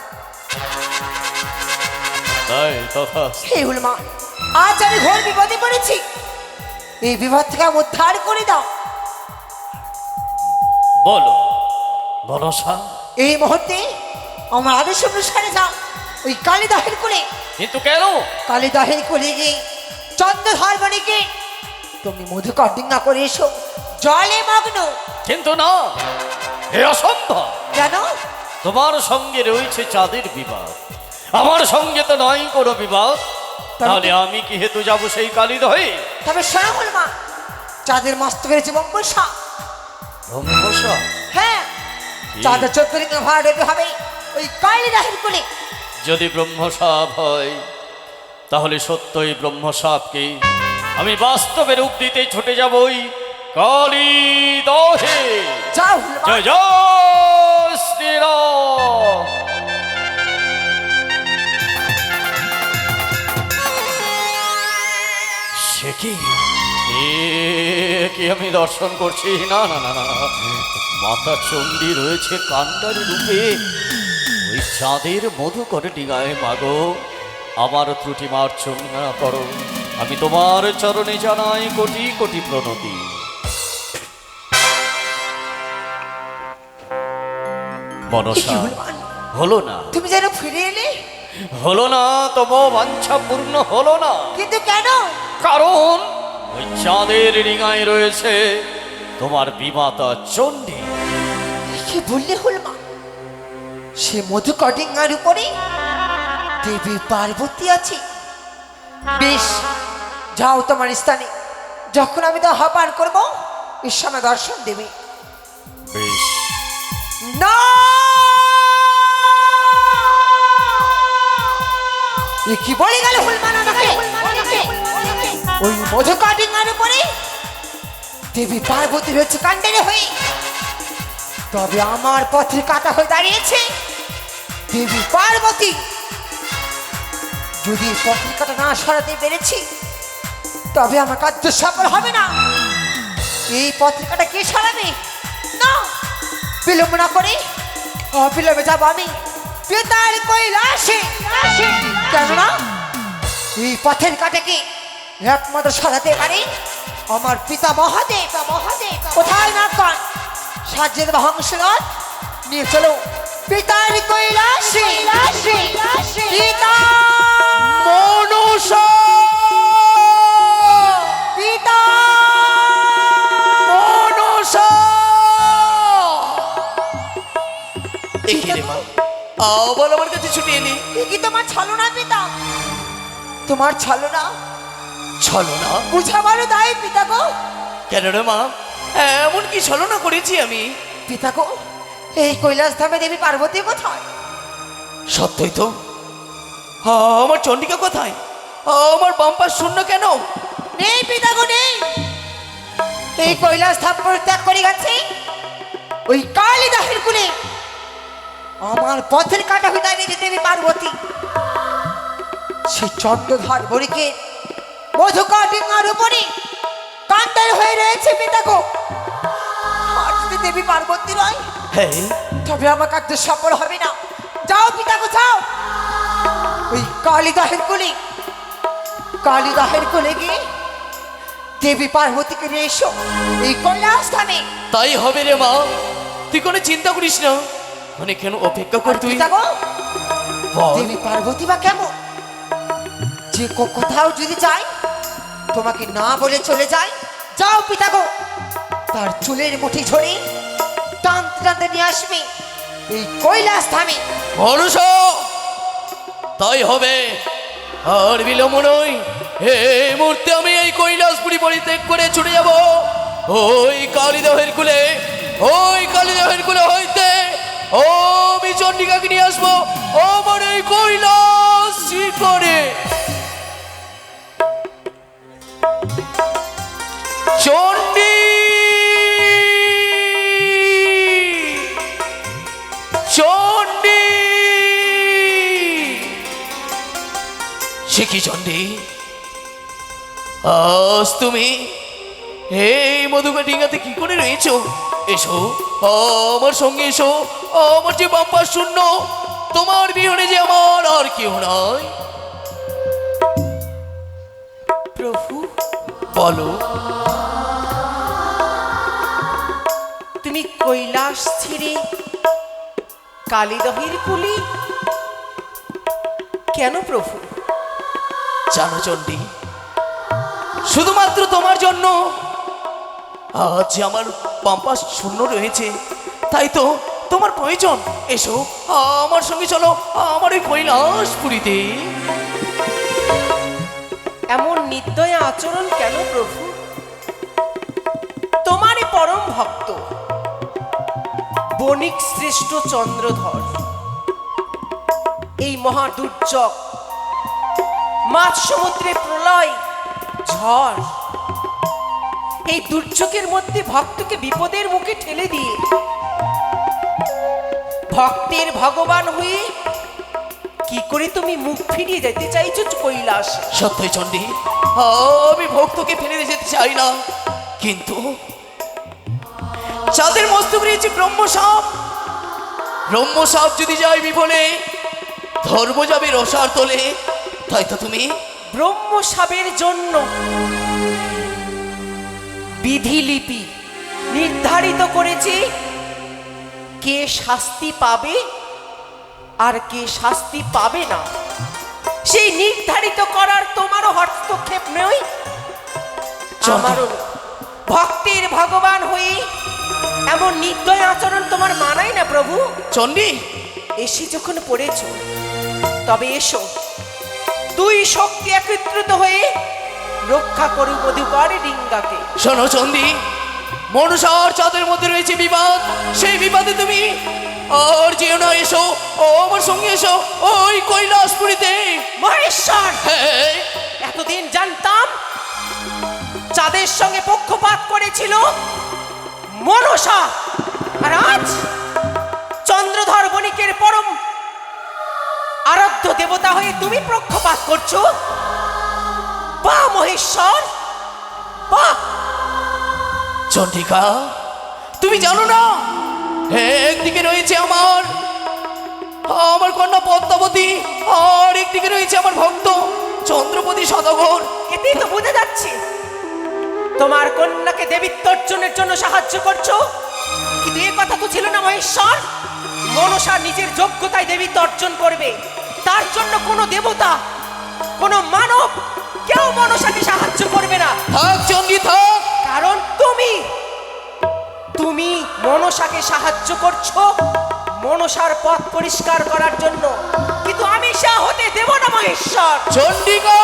তাই তথা। হে হুলমা, আজ আমি ঘোর বিপদে পড়েছি। এই বিপদ থেকে আমাকে উদ্ধার করে দাও। বলো মনসা। এই মুহূর্তে আমার আদেশ অনুসারে যাও ওই কালীদহের কোলে। কিন্তু কেন? কালীদহের কোলে গিয়ে চন্দ্রধর বণিকে তুমি মধুকর ডিঙ্গা করে এসো জলে মগ্ন। কিন্তু না, এ অসম্ভব। কেন? তোমার সঙ্গে রয়েছে চাঁদের বিবাদ, আমার সঙ্গে তো নয় কোনো বিবাদ। তাহলে আমি কি হেতু যাব সেই কালীদহে? তবে শোনো হলমা, চাঁদের মস্ত বেড়েছে বম্বসা। ব্রহ্মসা? হ্যাঁ, চাঁদের 14 দিন ভাড়া দেবে হবে ওই কালিদাহের কোলে। যদি ব্রহ্মসাপ হয় তাহলে সত্যই ব্রহ্মসাপকে আমি বাস্তবে রূপ দিতে ছুটে যাব ওই কালীদহে। যাও হলমা। জয় জয় শ্রীরাম। সে কি, এ কি আমি দর্শন করছি? না না না না না। মাতা চণ্ডী রয়েছে কান্ডারি রূপে ওই চাঁদের মধুকর ডিঙায়। মাগো, আমার ত্রুটি মার্জনা করো, আমি তোমার চরণে জানাই কোটি কোটি প্রণতি। মনসা, হলমান, হলো না, তুমি যেন ফিরে এলে, হলো না, তবু বাঞ্ছা পূর্ণ হলো না। কিন্তু কেন? কারণ ওই চাঁদের ডিঙায় রয়েছে তোমার বিমাতা চণ্ডী। কি বললে হলমা? সে মধু কটিংয়ের উপরে দেবী পার্বতী আছে। বেশ, যাও তোমার স্থানে, যখন আমি তো আহ্বান করবো এর সময় দর্শন দেবে। বেশ, না, এ কি বলে গেল হলমান আমাকে? ওই মধু কটিংয়ের উপরে দেবী পার্বতী রয়েছে কাণ্ডারে হয়ে। তবে আমার পথে কাটা হয়ে দাঁড়িয়েছে দেবী পার্বতী। যদি পথের কাটা না সরাতে পেরেছি তবে আমার কার্য সফল হবে না। এই পথের কাটা কে সরাবে? না, বিলম্ব না করে অবিলম্বে যাবো আমি পিতার কৈলাসে। কেননা এই পথের কাটাকে একমাত্র সরাতে পারে আমার পিতা মহাদেব। কোথায় না কন সাজ্যের হংসনাথ নিয়ে চলো পিতার কৈলাসে। পিতা মনসা, পিতা মনসা। দেখি রে মা, আবার আমার কাছে ছুটে এলি। এ কি তোমার ছলনা পিতা? তোমার ছলনা চলো না। বুঝাবারও দায় পিতা গো। কেন রে মা, এমন কি ছলনা করেছি আমি? পিতা গো, এই কৈলাস ধামে দেবী পার্বতী কোথায়? সত্যই তো। আমার চণ্ডিকা কোথায়? আমার বাম্পার শূন্য কেন? নেই পিতা গো, নেই। এই কৈলাস ধাম পরিত্যাগ করে গেছে ওই কালিদাহের কুলে। আমার পথের কাটা হয়ে দাঁড়িয়েছে দেবী পার্বতী। সেই চন্দ্রধর বরিকে মধুকর ডিঙার উপরে কান্ডার হয়ে রয়েছে পিতা গো। আর যদি দেবী পার্বতী নয় হ্যাঁ, তবে আমার কার্য সফল হবে না। যাও পিতা গো, যাও ওই কালিদাহের কোলে গিয়ে দেবী পার্বতীকে নিয়ে এসো এই কৈলাস ধামে। তাই হবে রে মা, তুই কোনো চিন্তা করিস না। মানে কেন অপেক্ষা কর তুই। পিতা গো, বল। দেবী পার্বতী বা কেমন? যে কোথাও যদি যাই তোমাকে না বলে চলে যায়। যাও পিতা গো, তার চুলের মুঠি ঝরে টানতে টানতে নিয়ে আসবে এই কৈলাস ধামে। মনসা, তাই হবে। আর বিলম্ব নয়, এই মুহূর্তে আমি এই কৈলাসপুরী পরিত্যাগ করে ছুটে যাব ওই কালীদহের কুলে। ওই কালীদহের কুলে হইতে আমি চণ্ডিকাকে নিয়ে আসবো আমার এই কৈলাস শিখরে। চণ্ডী, চণ্ডী, সে কি চণ্ডী? আজ তুমি এই মধুকা ডিঙাতে কি করে রয়েছো? এসো আমার সঙ্গে, এসো। আমার যে বাম্পার শূন্য, তোমার বিহনে যে আমার আর কেউ নয়। প্রভু, বলো। তুমি কৈলাস ছেড়ে কালিদহের কুলে কেন প্রভু? জানো চণ্ডী, শুধুমাত্র তোমার জন্য আজ যে আমার পাম্পা শূন্য রয়েছে তাই তো তোমার প্রয়োজন। এসো আমার সঙ্গে চলো আমার এই কৈলাসপুরীতে। এমন নির্দয় আচরণ কেন প্রভু? তোমারই পরম ভক্ত বণিক শ্রেষ্ঠ চন্দ্রধর এই মহা দুর্যোগ, মাঝ সমুদ্রে প্রলয় ঝড়, এই দুর্যোগের মধ্যে ভক্তকে বিপদের মুখে ঠেলে দিয়ে ভক্তের ভগবান হয়ে কি করে তুমি মুখ ফিরিয়ে যেতে চাইছো কৈলাস? সত্যই চণ্ডী, আমি ভক্তকে ফেলে যেতে চাই না, কিন্তু যাদের মস্তক রয়েছে ব্রহ্মসাপ, ব্রহ্মসাপ যদি যায় বিফলে, ধর্ম যাবে রসার তোলে। তাই তো তুমি ব্রহ্মসাপের জন্য বিধিলিপি নির্ধারিত করেছে কে শাস্তি পাবে আর কে শাস্তি পাবে না। সেই নির্ধারিত করার তোমারও হস্তক্ষেপ নেই, আমারও নেই। ভক্তের ভগবান হয়ে এমন নির্দয় আচরণ তোমার মানায় না প্রভু। চণ্ডী, এসে যখন পড়েছ তবে এসো, দুই শক্তি একত্রিত হয়ে রক্ষা করু মধুকর ডিঙ্গাকে। শোনো চণ্ডী, মনুষার চাঁদের মধ্যে রয়েছে বিবাদ, সেই বিবাদে তুমি আর যেও না। এসো আমার সঙ্গে, এসো ওই কৈলাসপুরীতে। মহেশ্বর, হ্যাঁ, এতদিন জানতাম চাঁদের সঙ্গে পক্ষপাত করেছিল মনসা, আর আজ চন্দ্রধর বণিকের পরম আরাধ্য দেবতা হয়ে তুমি পক্ষপাত করছো। বাহ মহেশ্বর, বাহ। চন্ডিকা, তুমি জানো না একদিকে রয়েছে আমার কন্যা পদ্মাবতী, আর একদিকে রয়েছে আমার ভক্ত চন্দ্রপতি সদাগর। এতেই তো বোঝা যাচ্ছে তোমার কন্যাকে দেবীত্ব অর্জনের জন্য সাহায্য করছো, কিন্তু এ কথা তো ছিল না মহেশ্বর। মনসা নিজের যোগ্যতায় দেবীত্ব অর্জন করবে, তার জন্য কোনো দেবতা, কোনো মানব কেউ মনসাকে সাহায্য করবে না। থাক চন্ডী, থাক। কারণ তুমি মনসাকে সাহায্য করছো মনসার পথ পরিষ্কার করার জন্য, কিন্তু আমি সে হতে দেব না মহেশ্বর। চন্ডিকা,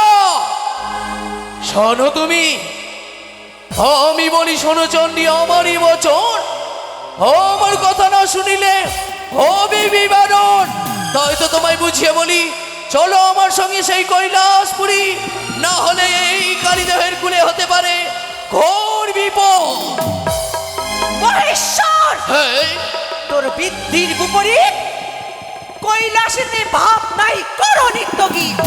শোনো তুমি, আমি বলি শোনো চন্ডী, আমারই বচন, আমার কথা না শুনিলে হবে বিবাদন। তাই তো তোমায় বুঝিয়ে বলি, চলো আমার সঙ্গে সেই কৈলাসপুরী, না হলে এই কালীদেহের কুলে হতে পারে ঘোর বিপদ। মহেশ্বর, হ্যাঁ, তোর বৃদ্ধির বিপরীত কৈলাসেতে ভাব নাই করো নিত্য গীত।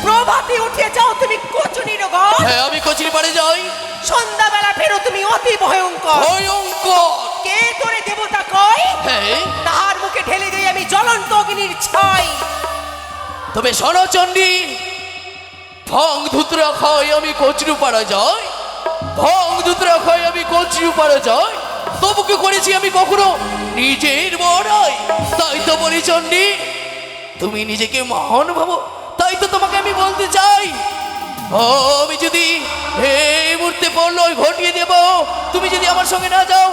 প্রভাতে উঠে যাও তুমি কচুনির ঘর, হ্যাঁ, আমি কচির পাড়ে যাই, সন্ধ্যাবেলা ফেরো তুমি অতি ভয়ঙ্কর। ভয়ঙ্কর। কে তোরে দেবতা কয়? হ্যাঁ, তাহার মুখে ঢেলে দেই আমি জ্বলন্ত অগ্নির ছাই। তবে শোনো চন্ডী, ভং ধুতরা খাই আমি কচরু পাড়া যাই, ভং ধুতরা খাই আমি কচরু পাড়া যাই, তবু কি করেছি আমি কখনো নিজের বড়াই? তাই তো বলি চন্ডী, তুমি নিজেকে মহান ভাবো। তাই তো তোমাকে আমি বলতে চাই, আমি যদি এই মুহূর্তে পড়লই ঘটিয়ে দেব, তুমি যদি আমার সঙ্গে না যাও,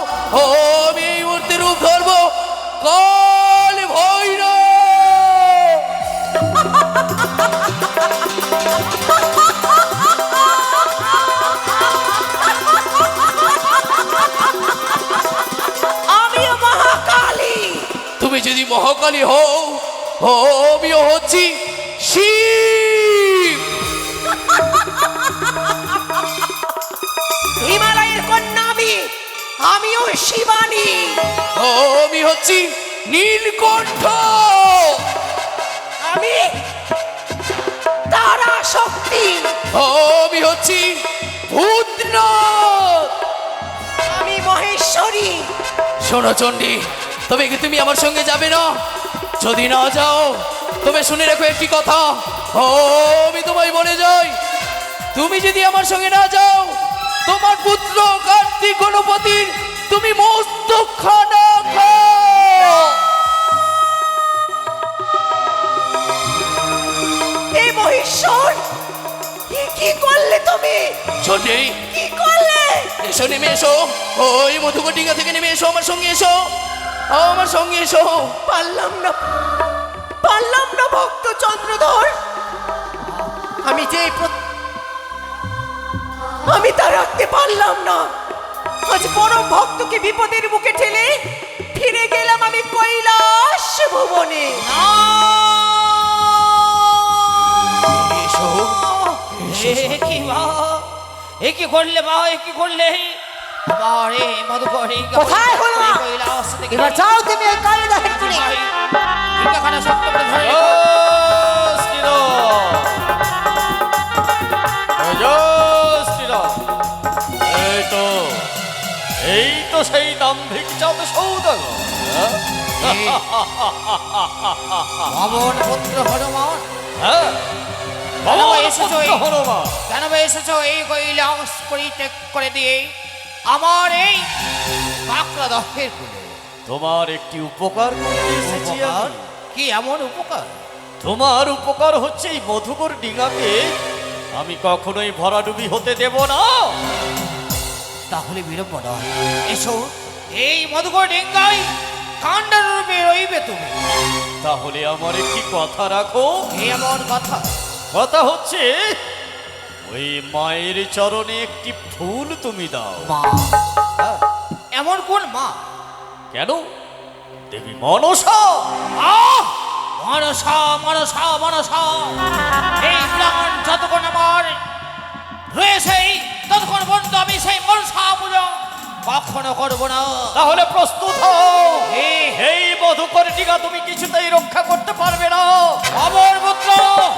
আমি এই মুহূর্তে রূপ ধরবো কাল ভৈরব। আমিও মহাকালী। তুমি যদি মহাকালী হও, আমিও হচ্ছি শিব। হিমালয়ের কন্যা আমিও শিবানী। আমি হচ্ছি নীলকণ্ঠ। আমি তারা শক্তি। আমি হচ্ছি ভূতনাথ। আমি মহেশ্বরী। শোনো চণ্ডী, তবে কি তুমি আমার সঙ্গে যাবে না? যদি না যাও তবে শুনে রাখো একটি কথা, আমি তোমায় বলে যাই, তুমি যদি আমার সঙ্গে না যাও, তোমার পুত্র কার্তিক গণপতির তুমি মস্তক খানা খাও। এই মহেশ্বর, কি করলে তুমি? চণ্ডী, কি করলে? এসো নেমে এসো, ওই মধুকর ডিঙ্গা থেকে নেমে এসো, আমার সঙ্গে এসো, আমার সঙ্গে এসো। পারলাম না ভক্ত চন্দ্রধর। আমি তা রাখতে পারলাম না। আজ পরম ভক্তকে বিপদের মুখে ঠেলে ফিরে গেলাম আমি কৈলাস ভুবনে। এসো, কি মা, এ কি করলে মা, এ কি করলে? বারে মধুকরী কোথায় হলো মা? এবার যাও তুমি ওই কালিদাসের কুলে। ডিঙ্গাখানা শক্ত করে ধরে ও শ্রীরাম, জয় শ্রীরাম। এই তো সেই দাম্ভিক চাঁদ সৌদাগর। বামন পুত্র হনুমান, হ্যাঁ, কেন বাবা এসেছো এই? হনুমান। কেন এসেছো এই কৈলাস পরিত্যাগ করে দিয়ে আমার এই বাঁকড়া দহের কুলে? তোমার একটি উপকার করতে এসেছি উপকার? আমি। কি এমন উপকার? তোমার উপকার হচ্ছে এই মধুকর ডিঙাকে আমি কখনোই ভরাডুবি হতে দেব না। তাহলে বিলম্ব নয়, এসো এই মধুকর ডিঙ্গায় কাণ্ডের রূপে রইবে তুমি। তাহলে আমার একটি কথা রাখো। এই এমন কথা? কথা হচ্ছে ওই মায়ের চরণে একটি ফুল তুমি দাও। মা? এমন কোন মা? কেন? দেবী মনসা। আহ! মনসা মনসা মনসা, এই প্রাণ যতক্ষণ আমার রয়েছে ততক্ষণ পর্যন্ত আমি সেই মনসা পূজা কখনো করবো না। তাহলে প্রস্তুত হও। এই এই মধুকর ডিঙা তুমি কিছুতেই রক্ষা করতে পারবে না। অমর পুত্র,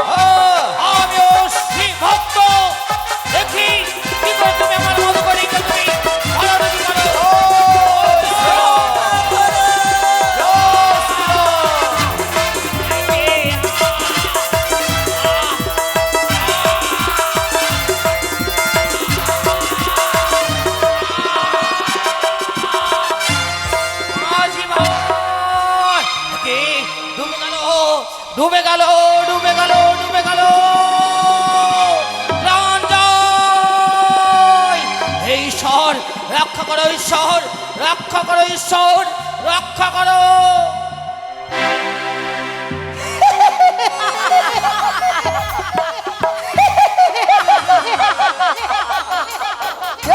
হ্যাঁ। আমিও শ্রী ভক্ত, দেখি কি করে তুমি আমার মধুকরী তুমি ভালোবাসি করো। মাঝি ভাই, কে ডুবে গেল, ডুবে গেল, ডুবে গেল, ডুবে গেল। প্রাণ যায়। এই ঈশ্বর রক্ষা করো, ঈশ্বর রক্ষা করো, ঈশ্বর রক্ষা করো।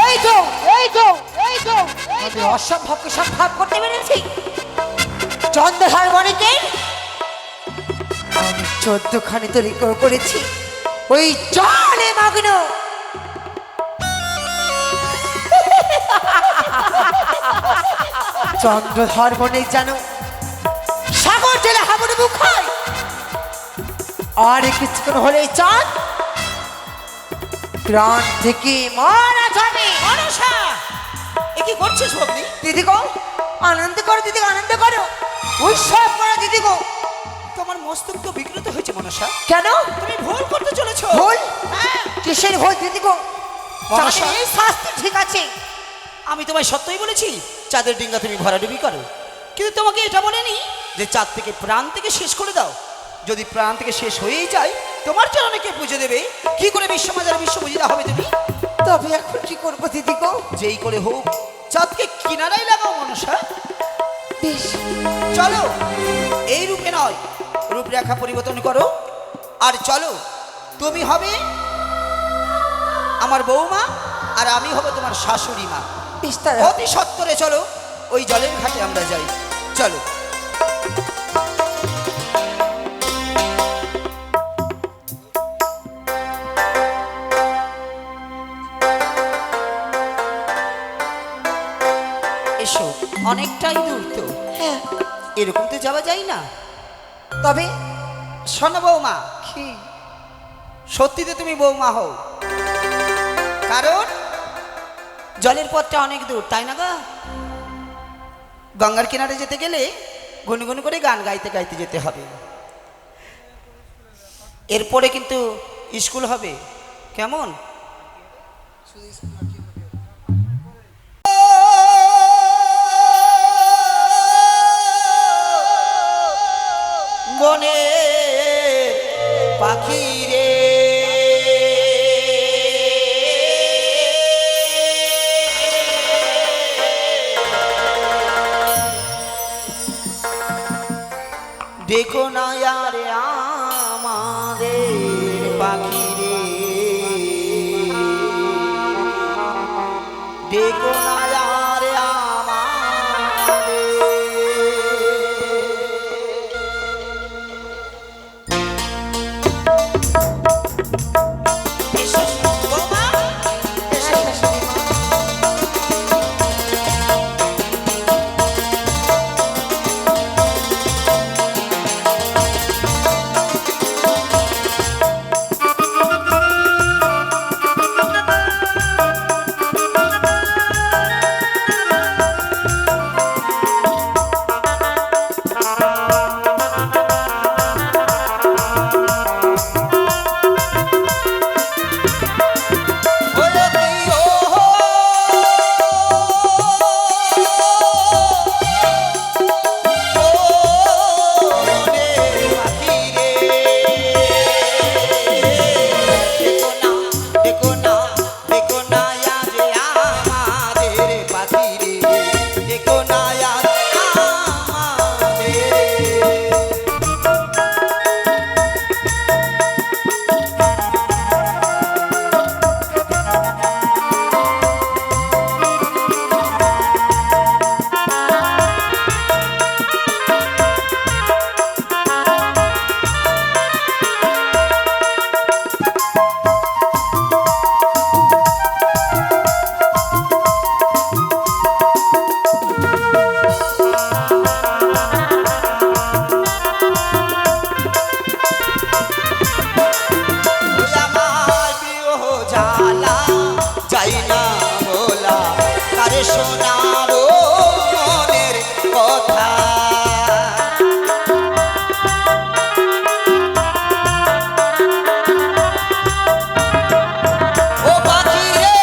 এই তো এই তো এই তো আমি অসম্ভবকে সম্ভব করতে পেরেছি। চন্দ্রহার বনেতে আমি 14খানি তৈরি করেছি ওই জলে মগ্ন। চন্দ্রধর বনে জানো সাগর জলে হাবুডু মুখ হয়, আর কিছুক্ষণ হলে চাঁদ প্রাণ থেকে মারা যাবে। মনসা, এ কি করছিস ভগ্নি? দিদি গো আনন্দ করো, দিদি আনন্দ করো, উৎসব করো দিদি গো। তোমার মস্তক তো বিকৃত হয়েছে মনসা। কেন তুমি ভুল করতে চলেছো। ভুল? হ্যাঁ। কিসের ভুল দিদি গো? মনসা। চাঁদের এই শাস্তি ঠিক আছে, আমি তোমায় সত্যই বলেছি চাঁদের ডিঙ্গা তুমি ভরাডুবি করো, কিন্তু তোমাকে এটা বলেনি যে চাঁদ থেকে প্রাণ থেকে শেষ করে দাও। যদি প্রাণ থেকে শেষ হয়েই যায় তোমার চরণে কে পুজো দেবে? কি করে বিশ্বমাজার বিশ্ব বুঝিতে হবে তুমি? তবে এখন কি করবো দিদি গো? যেই করে হোক চাঁদকে কিনারাই লাগাও মনসা। বেশ চলো, এই রূপে নয়, রূপরেখা পরিবর্তন করো। আর চলো, তুমি হবে আমার বৌমা আর আমি হব তোমার শাশুড়ি মা। বিস্তার অতি সত্তরে চলো, ওই জলের ঘাটে আমরা যাই। চলো। এসো, অনেকটাই দূর তো। হ্যাঁ, এরকম তো যাওয়া যায় না। তবে শোনো বৌমা, কি সত্যিতে তুমি বৌমা হও, কারণ জলের পথটা অনেক দূর, তাই না গা? গঙ্গার কিনারে যেতে গেলে গুনগুন করে গান গাইতে গাইতে যেতে হবে। এরপরে কিন্তু স্কুল হবে, কেমন? বনে পাখি রে, দেখো না আরে আমাদের পাখি রে, দেখো না আরে আমাদের। বৌমা, শোনাবো মনের কথা, ও পাখি রে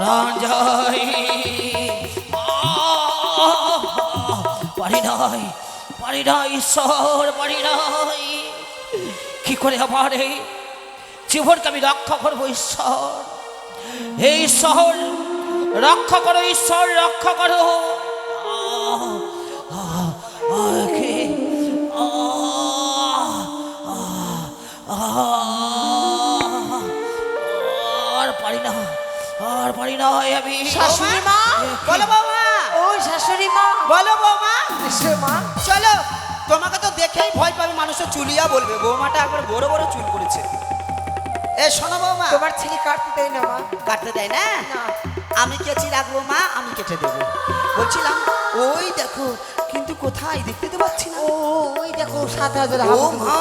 রঞ্জয় পারি না ঈশ্বর, পারি নাই। কি করে আবার এই জীবনকে আমি রক্ষা করবো ঈশ্বর? এই ঈশ্বর রক্ষা করো, ঈশ্বর রক্ষা করো। কি? আর পারি না, আর পারি না আমি। শাশুড়ি মা, বলো বৌমা, ও শাশুড়ি মা, বলো বৌমা। এসো মা। চলো, তোমাকে তো দেখেই ভয় পাবে মানুষের, চুলিয়া বলবে বৌমাটা একবার বড় বড় চুল করেছে। এ শোনো বৌমা, তোমার ছেলে কাটতে দেয় না মা। কাটতে দেয় না? না। আমি কেচি রাখবো মা, আমি কেটে দেবো। বলছিলাম ওই দেখো, কিন্তু কোথায় দেখতে তো পাচ্ছি না। ও ওই দেখো 7,000 ও মা,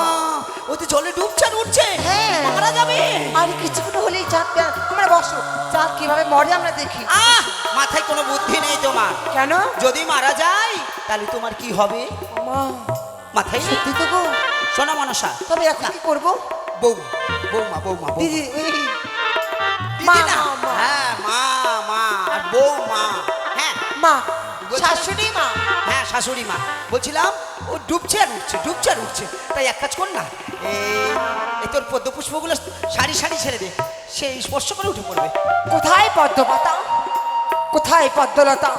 ও তো জলে ডুবছে আর উঠছে। হ্যাঁ। মারা যাবে। আর কিছুক্ষণ হলেই চাঁদটা, তোমরা বসো, চাঁদ কিভাবে মরে আমরা দেখি। আহ, মাথায় কোনো বুদ্ধি নেই তোমার। কেন যদি মারা যায় তাহলে তোমার কি হবে? মা? মাথায় নেই? সত্যি তো গো। শোনো মনসা, তবে এখন কি করবো? বৌমা বৌমা বৌমা বৌমা। দিদি ওই দিদি মা, না? মা। হ্যাঁ মা, মা আর বৌমা। হ্যাঁ মা, বলছি- শাশুড়ি মা। হ্যাঁ শাশুড়ি মা। বলছিলাম ও ডুবছে আর উঠছে, ডুবছে আর উঠছে। তাই এক কাজ কর না, এই তোর পদ্ম পুষ্পগুলো সারি সারি ছেড়ে দে, সে স্পর্শ করে উঠে পড়বে। কোথায় পদ্মপাতা, কোথায় পদ্মলতা?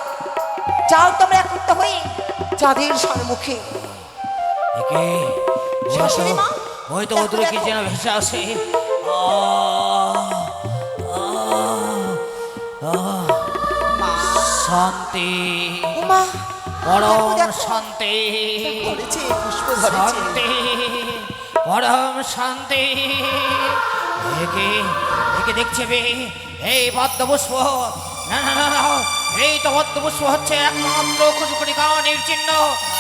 যাও তোমরা একত্র হয়ে চাঁদের সম্মুখে। একে শাশুড়ি মা, ওই তো দেখো, ওদের কি দেখো। যেন ভেসে আসে। মা শান্তি, উমা, পরম দেখো, দেখো। শান্তি, ধরেছে, পুষ্প ধরেছে। শান্তি, পরম শান্তি। একে একে দেখছে বে, এই পদ্মপুষ্প, না না না না, এই তো পদ্মপুষ্প হচ্ছে একমাত্র কুচুকুড়ি গানের চিহ্ন।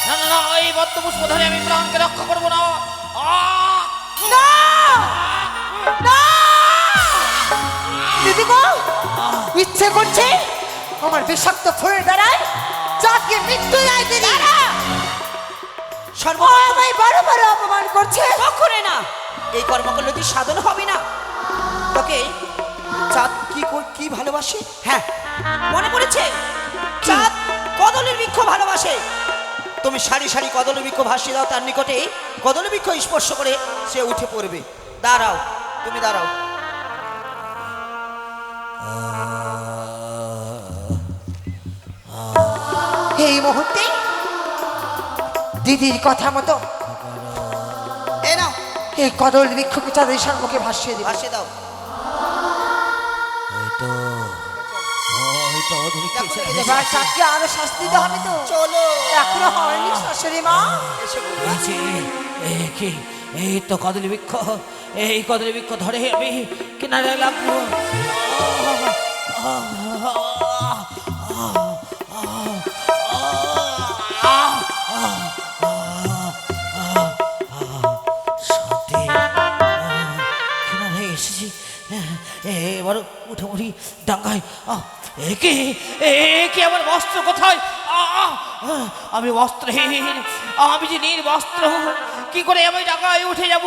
না না না, এই পদ্মপুষ্প ধরে আমি প্রাণকে রক্ষা করবো না। না! না! দিদি গো, ইচ্ছে করছে আমার বিষাক্ত ফুলের দ্বারায় চাঁদকে মৃত্যু দেয় দিদি। ও আমায় বড় বড় অপমান করছে। কখনো না, এই কর্ম করলে তুই সাধন হবে না। তোকে চাঁদ কি ভালোবাসে? হ্যাঁ মনে পড়েছে, চাঁদ কদলের বৃক্ষ ভালোবাসে। তুমি সারি সারি কদলের বৃক্ষ ভাসিয়ে দাও তার নিকটে, কদলের বৃক্ষ স্পর্শ করে সে উঠে পড়বে। দাঁড়াও, তুমি দাঁড়াও। এই মুহূর্তে দিদির কথা মতো এই নাও, এই কদল বৃক্ষকে চাঁদের সম্মুখে ভাসিয়ে দিবে। ভাসিয়ে দাও। ওই তো ওদের কি যেন ভেসে এবার আসে। চাঁদকে আরো শাস্তি দিতে হবে তো। চলো, এখনো হয়নি শাশুড়ি মা। এসে বলো। এই যে, এই কি, এই তো কদলী বৃক্ষ, এই কদলী বৃক্ষ ধরে আমি কিনারে লাগবো। শান্তি, কিনারে এসেছি। এবার উঠে উঠি ডাঙ্গায়। একে আমার বস্ত্র কোথায়? আমি বস্ত্রহীন, আমি যে নির্বস্ত্র, কি করে আমি ডাঙ্গায় উঠে যাব?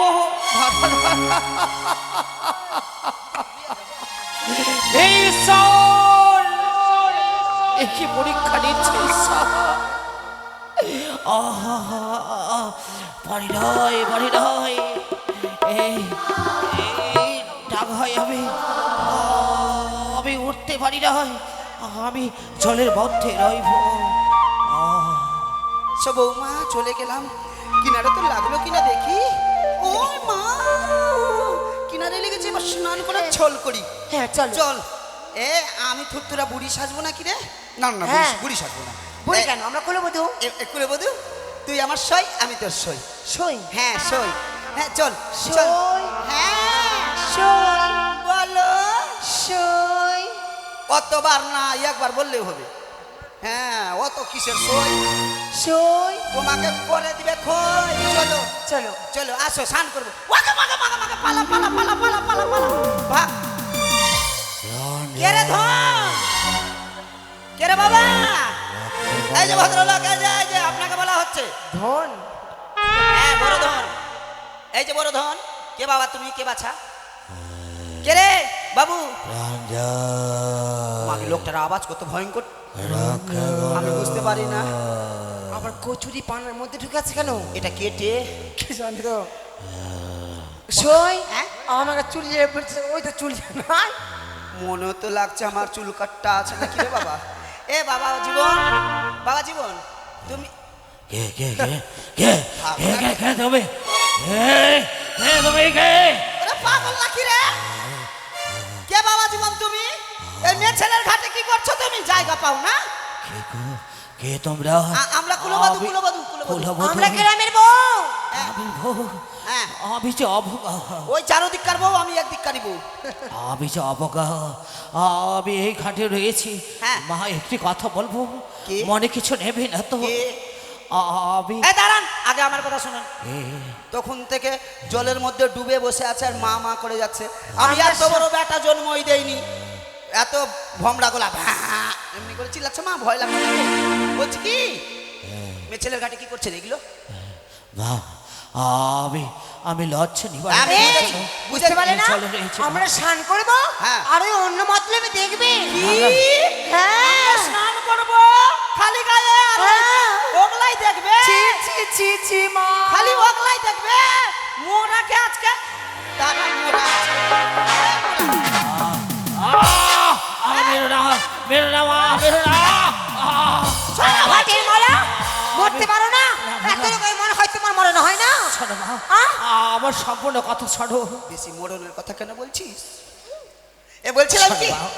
এই ঈশ্বর, কি পরীক্ষা নিচ্ছে ঈশ্বর। পারি নয়, পারি নয়, এই ডাঙ্গায় আমি উঠতে পারি না, আমি জলের মধ্যে রইব। সো বৌমা চলে গেলাম, কিনারে তো লাগলো কিনা দেখি। ও মা, কিনারে লেগেছে, এবার স্নান করে ছল করি। হ্যাঁ চল চল। আমি থুরথুরা বুড়ি সাজবো না কি রে? না না, হ্যাঁ। বুড়ি সাজবো না। বলি কেন, আমরা খুলে বধু একটু বধু, তুই আমার সই, আমি তোর সই। সই। হ্যাঁ সই, হ্যাঁ চল চল। সই। হ্যাঁ সই। বলো। সই। অতবার না, একবার বললেও হবে। হ্যাঁ, অত কিসের সই? সই। তোমাকে করে দিবে খই। চলো চলো চলো, আসো স্নান করবো। ওয়াকা মাকা মাকা মাকা, পালা পালা পালা পালা পালা পালা, ভাগ। কে রে ধন? কে রে বাবা? এই যে ভদ্রলোক, এই যে আপনাকে বলা হচ্ছে। ধন। হ্যাঁ বড় ধন, এই যে বড় ধন। কে বাবা তুমি, কে বাছা? কে রে বাবু? আমাকে লোকটার আওয়াজ কত ভয়ঙ্কর, আমি বুঝতে পারি না। আবার কচুরি পানের মধ্যে ঢুকেছে কেন? এটা কেটে কি জানি তো। সই হ্যাঁ? আমাকে চুলিয়ে বলছে, ওই তো চুলিয়ে নাই। মনে তো লাগছে আমার চুল কাটটা আছে নাকি রে বাবা। এ বাবা জীবন, বাবা জীবন, তুমি কে কে কে কে কে কে কে তুমি কে তুমি কে ওরে পাগল নাকি রে? কে বাবা জীবন তুমি? এই মেয়ে ছেলের ঘাটে কি করছো তুমি? জায়গা পাও না? কে গো? কে তোমরা? আমরা কুলবাদু আমি- কুলবাদু কুলবাদু। কুলবধূ। আমরা গ্রামের বউ। আমি বউ। হ্যাঁ, আমি যে অবগা ওই চারদিককার বউ, আমি একদিককারই বউ। আমি যে অবগা আমি এই ঘাটে রয়েছি। হ্যাঁ। মা একটি কথা বলবো, কি? মনে কিছু নেবে না তো? কে? আমি এই দাঁড়ান, আগে আমার কথা শুনুন। এ, তখন থেকে জলের মধ্যে ডুবে বসে আছে আর মা মা করে যাচ্ছে। আমি আমরা এত বড় বেটা জন্মই দেইনি, এত ভমরা গোলাপ এমনি করে চিল্লাচ্ছে, মা ভয় লাগছে নাকি? বলছি কি মেয়ে ছেলের ঘাটে কি করছে এগুলো? মা আমি আমি লজ্জা নিবারণ আমি করার বুঝেছি, জন্য বুঝতে পারলে না? চলে রয়েছে। আমরা স্নান করবো হ্যাঁ। আর ওই অন্য মতলবে দেখবে। কি? হ্যাঁ। স্নান করবো খালি গায়ে আর হ্যাঁ। ওগলাই দেখবে? ছি ছি ছি ছি মা। খালি ওগলাই দেখবে? মোরাকে আজকে দাদা মোরা আছে। মেরো না মেরো না মা মেরো না হাতের মালা মরতে পারো না? এত রকম মনে হয় তোমার মরণ হয় না? শোনো মা, আহ? আমার সম্পূর্ণ কথা শোনো। বেশি মরণের কথা কেন বলছিস? এ বলছিলাম কি? শোনো মা,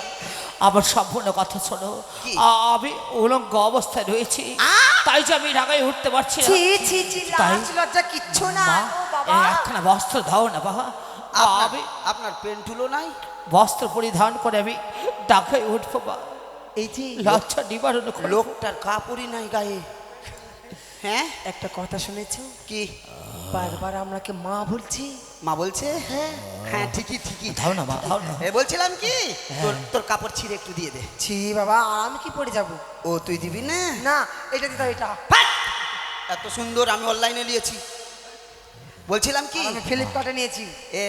আমার সম্পূর্ণ কথা শোনো। কি? আমি উলঙ্গ অবস্থায় রয়েছি, আহ? তাই যে আমি ঢাকায় উঠতে পারছি না। ছি ছি ছি তাই? লাজ লজ্জা কিচ্ছু না। মা ও বাবা। এই একখানা বস্ত্র দাও না বাবা। আমি আপনার পেন্টুলো নাই? বস্ত্র পরিধান করে আমি ঢাকায় উঠবো বা এই যে লজ্জা নিবারণ করবো। লোকটার কাপড়ই নাই গায়ে। হ্যাঁ, একটা কথা শুনেছো? কি বারবার আমরাকে মা বলছি। মা বলছে? হ্যাঁ। হ্যাঁ ঠিকই ঠিকই। দাও না মা দাও না। এ বলছিলাম কি তোর তোর কাপড় ছিঁড়ে একটু দিয়ে দে। ছি বাবা, আর আমি কি পড়ে যাব? ও তুই দিবি না? না, এটা দিতে এটা। ফাট! এত সুন্দর আমি অনলাইনে নিয়েছি। বলছিলাম কি আমি ফ্লিপকার্টে নিয়েছি। এ,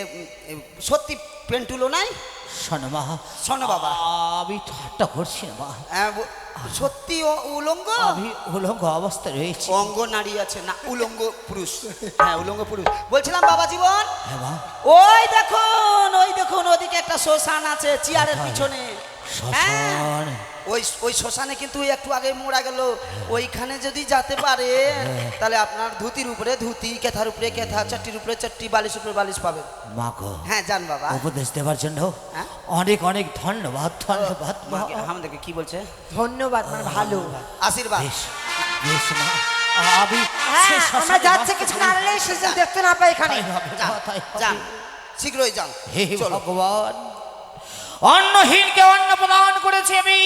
সত্যি পেন্টুলো নাই? শোনো মা, শোনো বাবা। আমি ঠাট্টা করছি না মা। সত্যি উলঙ্গ? আমি উলঙ্গ অবস্থায় রয়েছি। অঙ্গ নারী আছে না, উলঙ্গ পুরুষ। হ্যাঁ উলঙ্গ পুরুষ। বলছিলাম বাবা জীবন, হ্যাঁ মা, ওই দেখুন ওদিকে একটা শ্মশান আছে চেয়ারের পিছনে। শ্মশান। ওই শ্মশানে কিন্তু ওই একটু আগে মোড়া গেল, ওইখানে যদি যেতে পারে তাহলে আপনার ধুতির উপরে ধুতি, কেথার উপরে কেথা, চারটির উপরে চারটি, বালিশ উপরে বালিশ পাবেন। মা গো, হ্যাঁ যান বাবা। উপদেশ দেওয়ার জন্য হ্যাঁ? অনেক অনেক ধন্যবাদ ধন্যবাদ মা। মাকে আমাদেরকে কি বলছে? ধন্যবাদ, মানে ভালো। আশীর্বাদ। বেশ বেশ মা, আমি হ্যাঁ, সে আমরা শ্মশানে যাচ্ছে বাস কিছুক্ষণ করি। আড়ালে সেজন দেখতে না পাই এখানে। তাই হবে যান, মা, তাই হবে। যান শীঘ্রই যান। হে চলো। ভগবান, অন্নহীনকে অন্ন প্রদান করেছি আমি,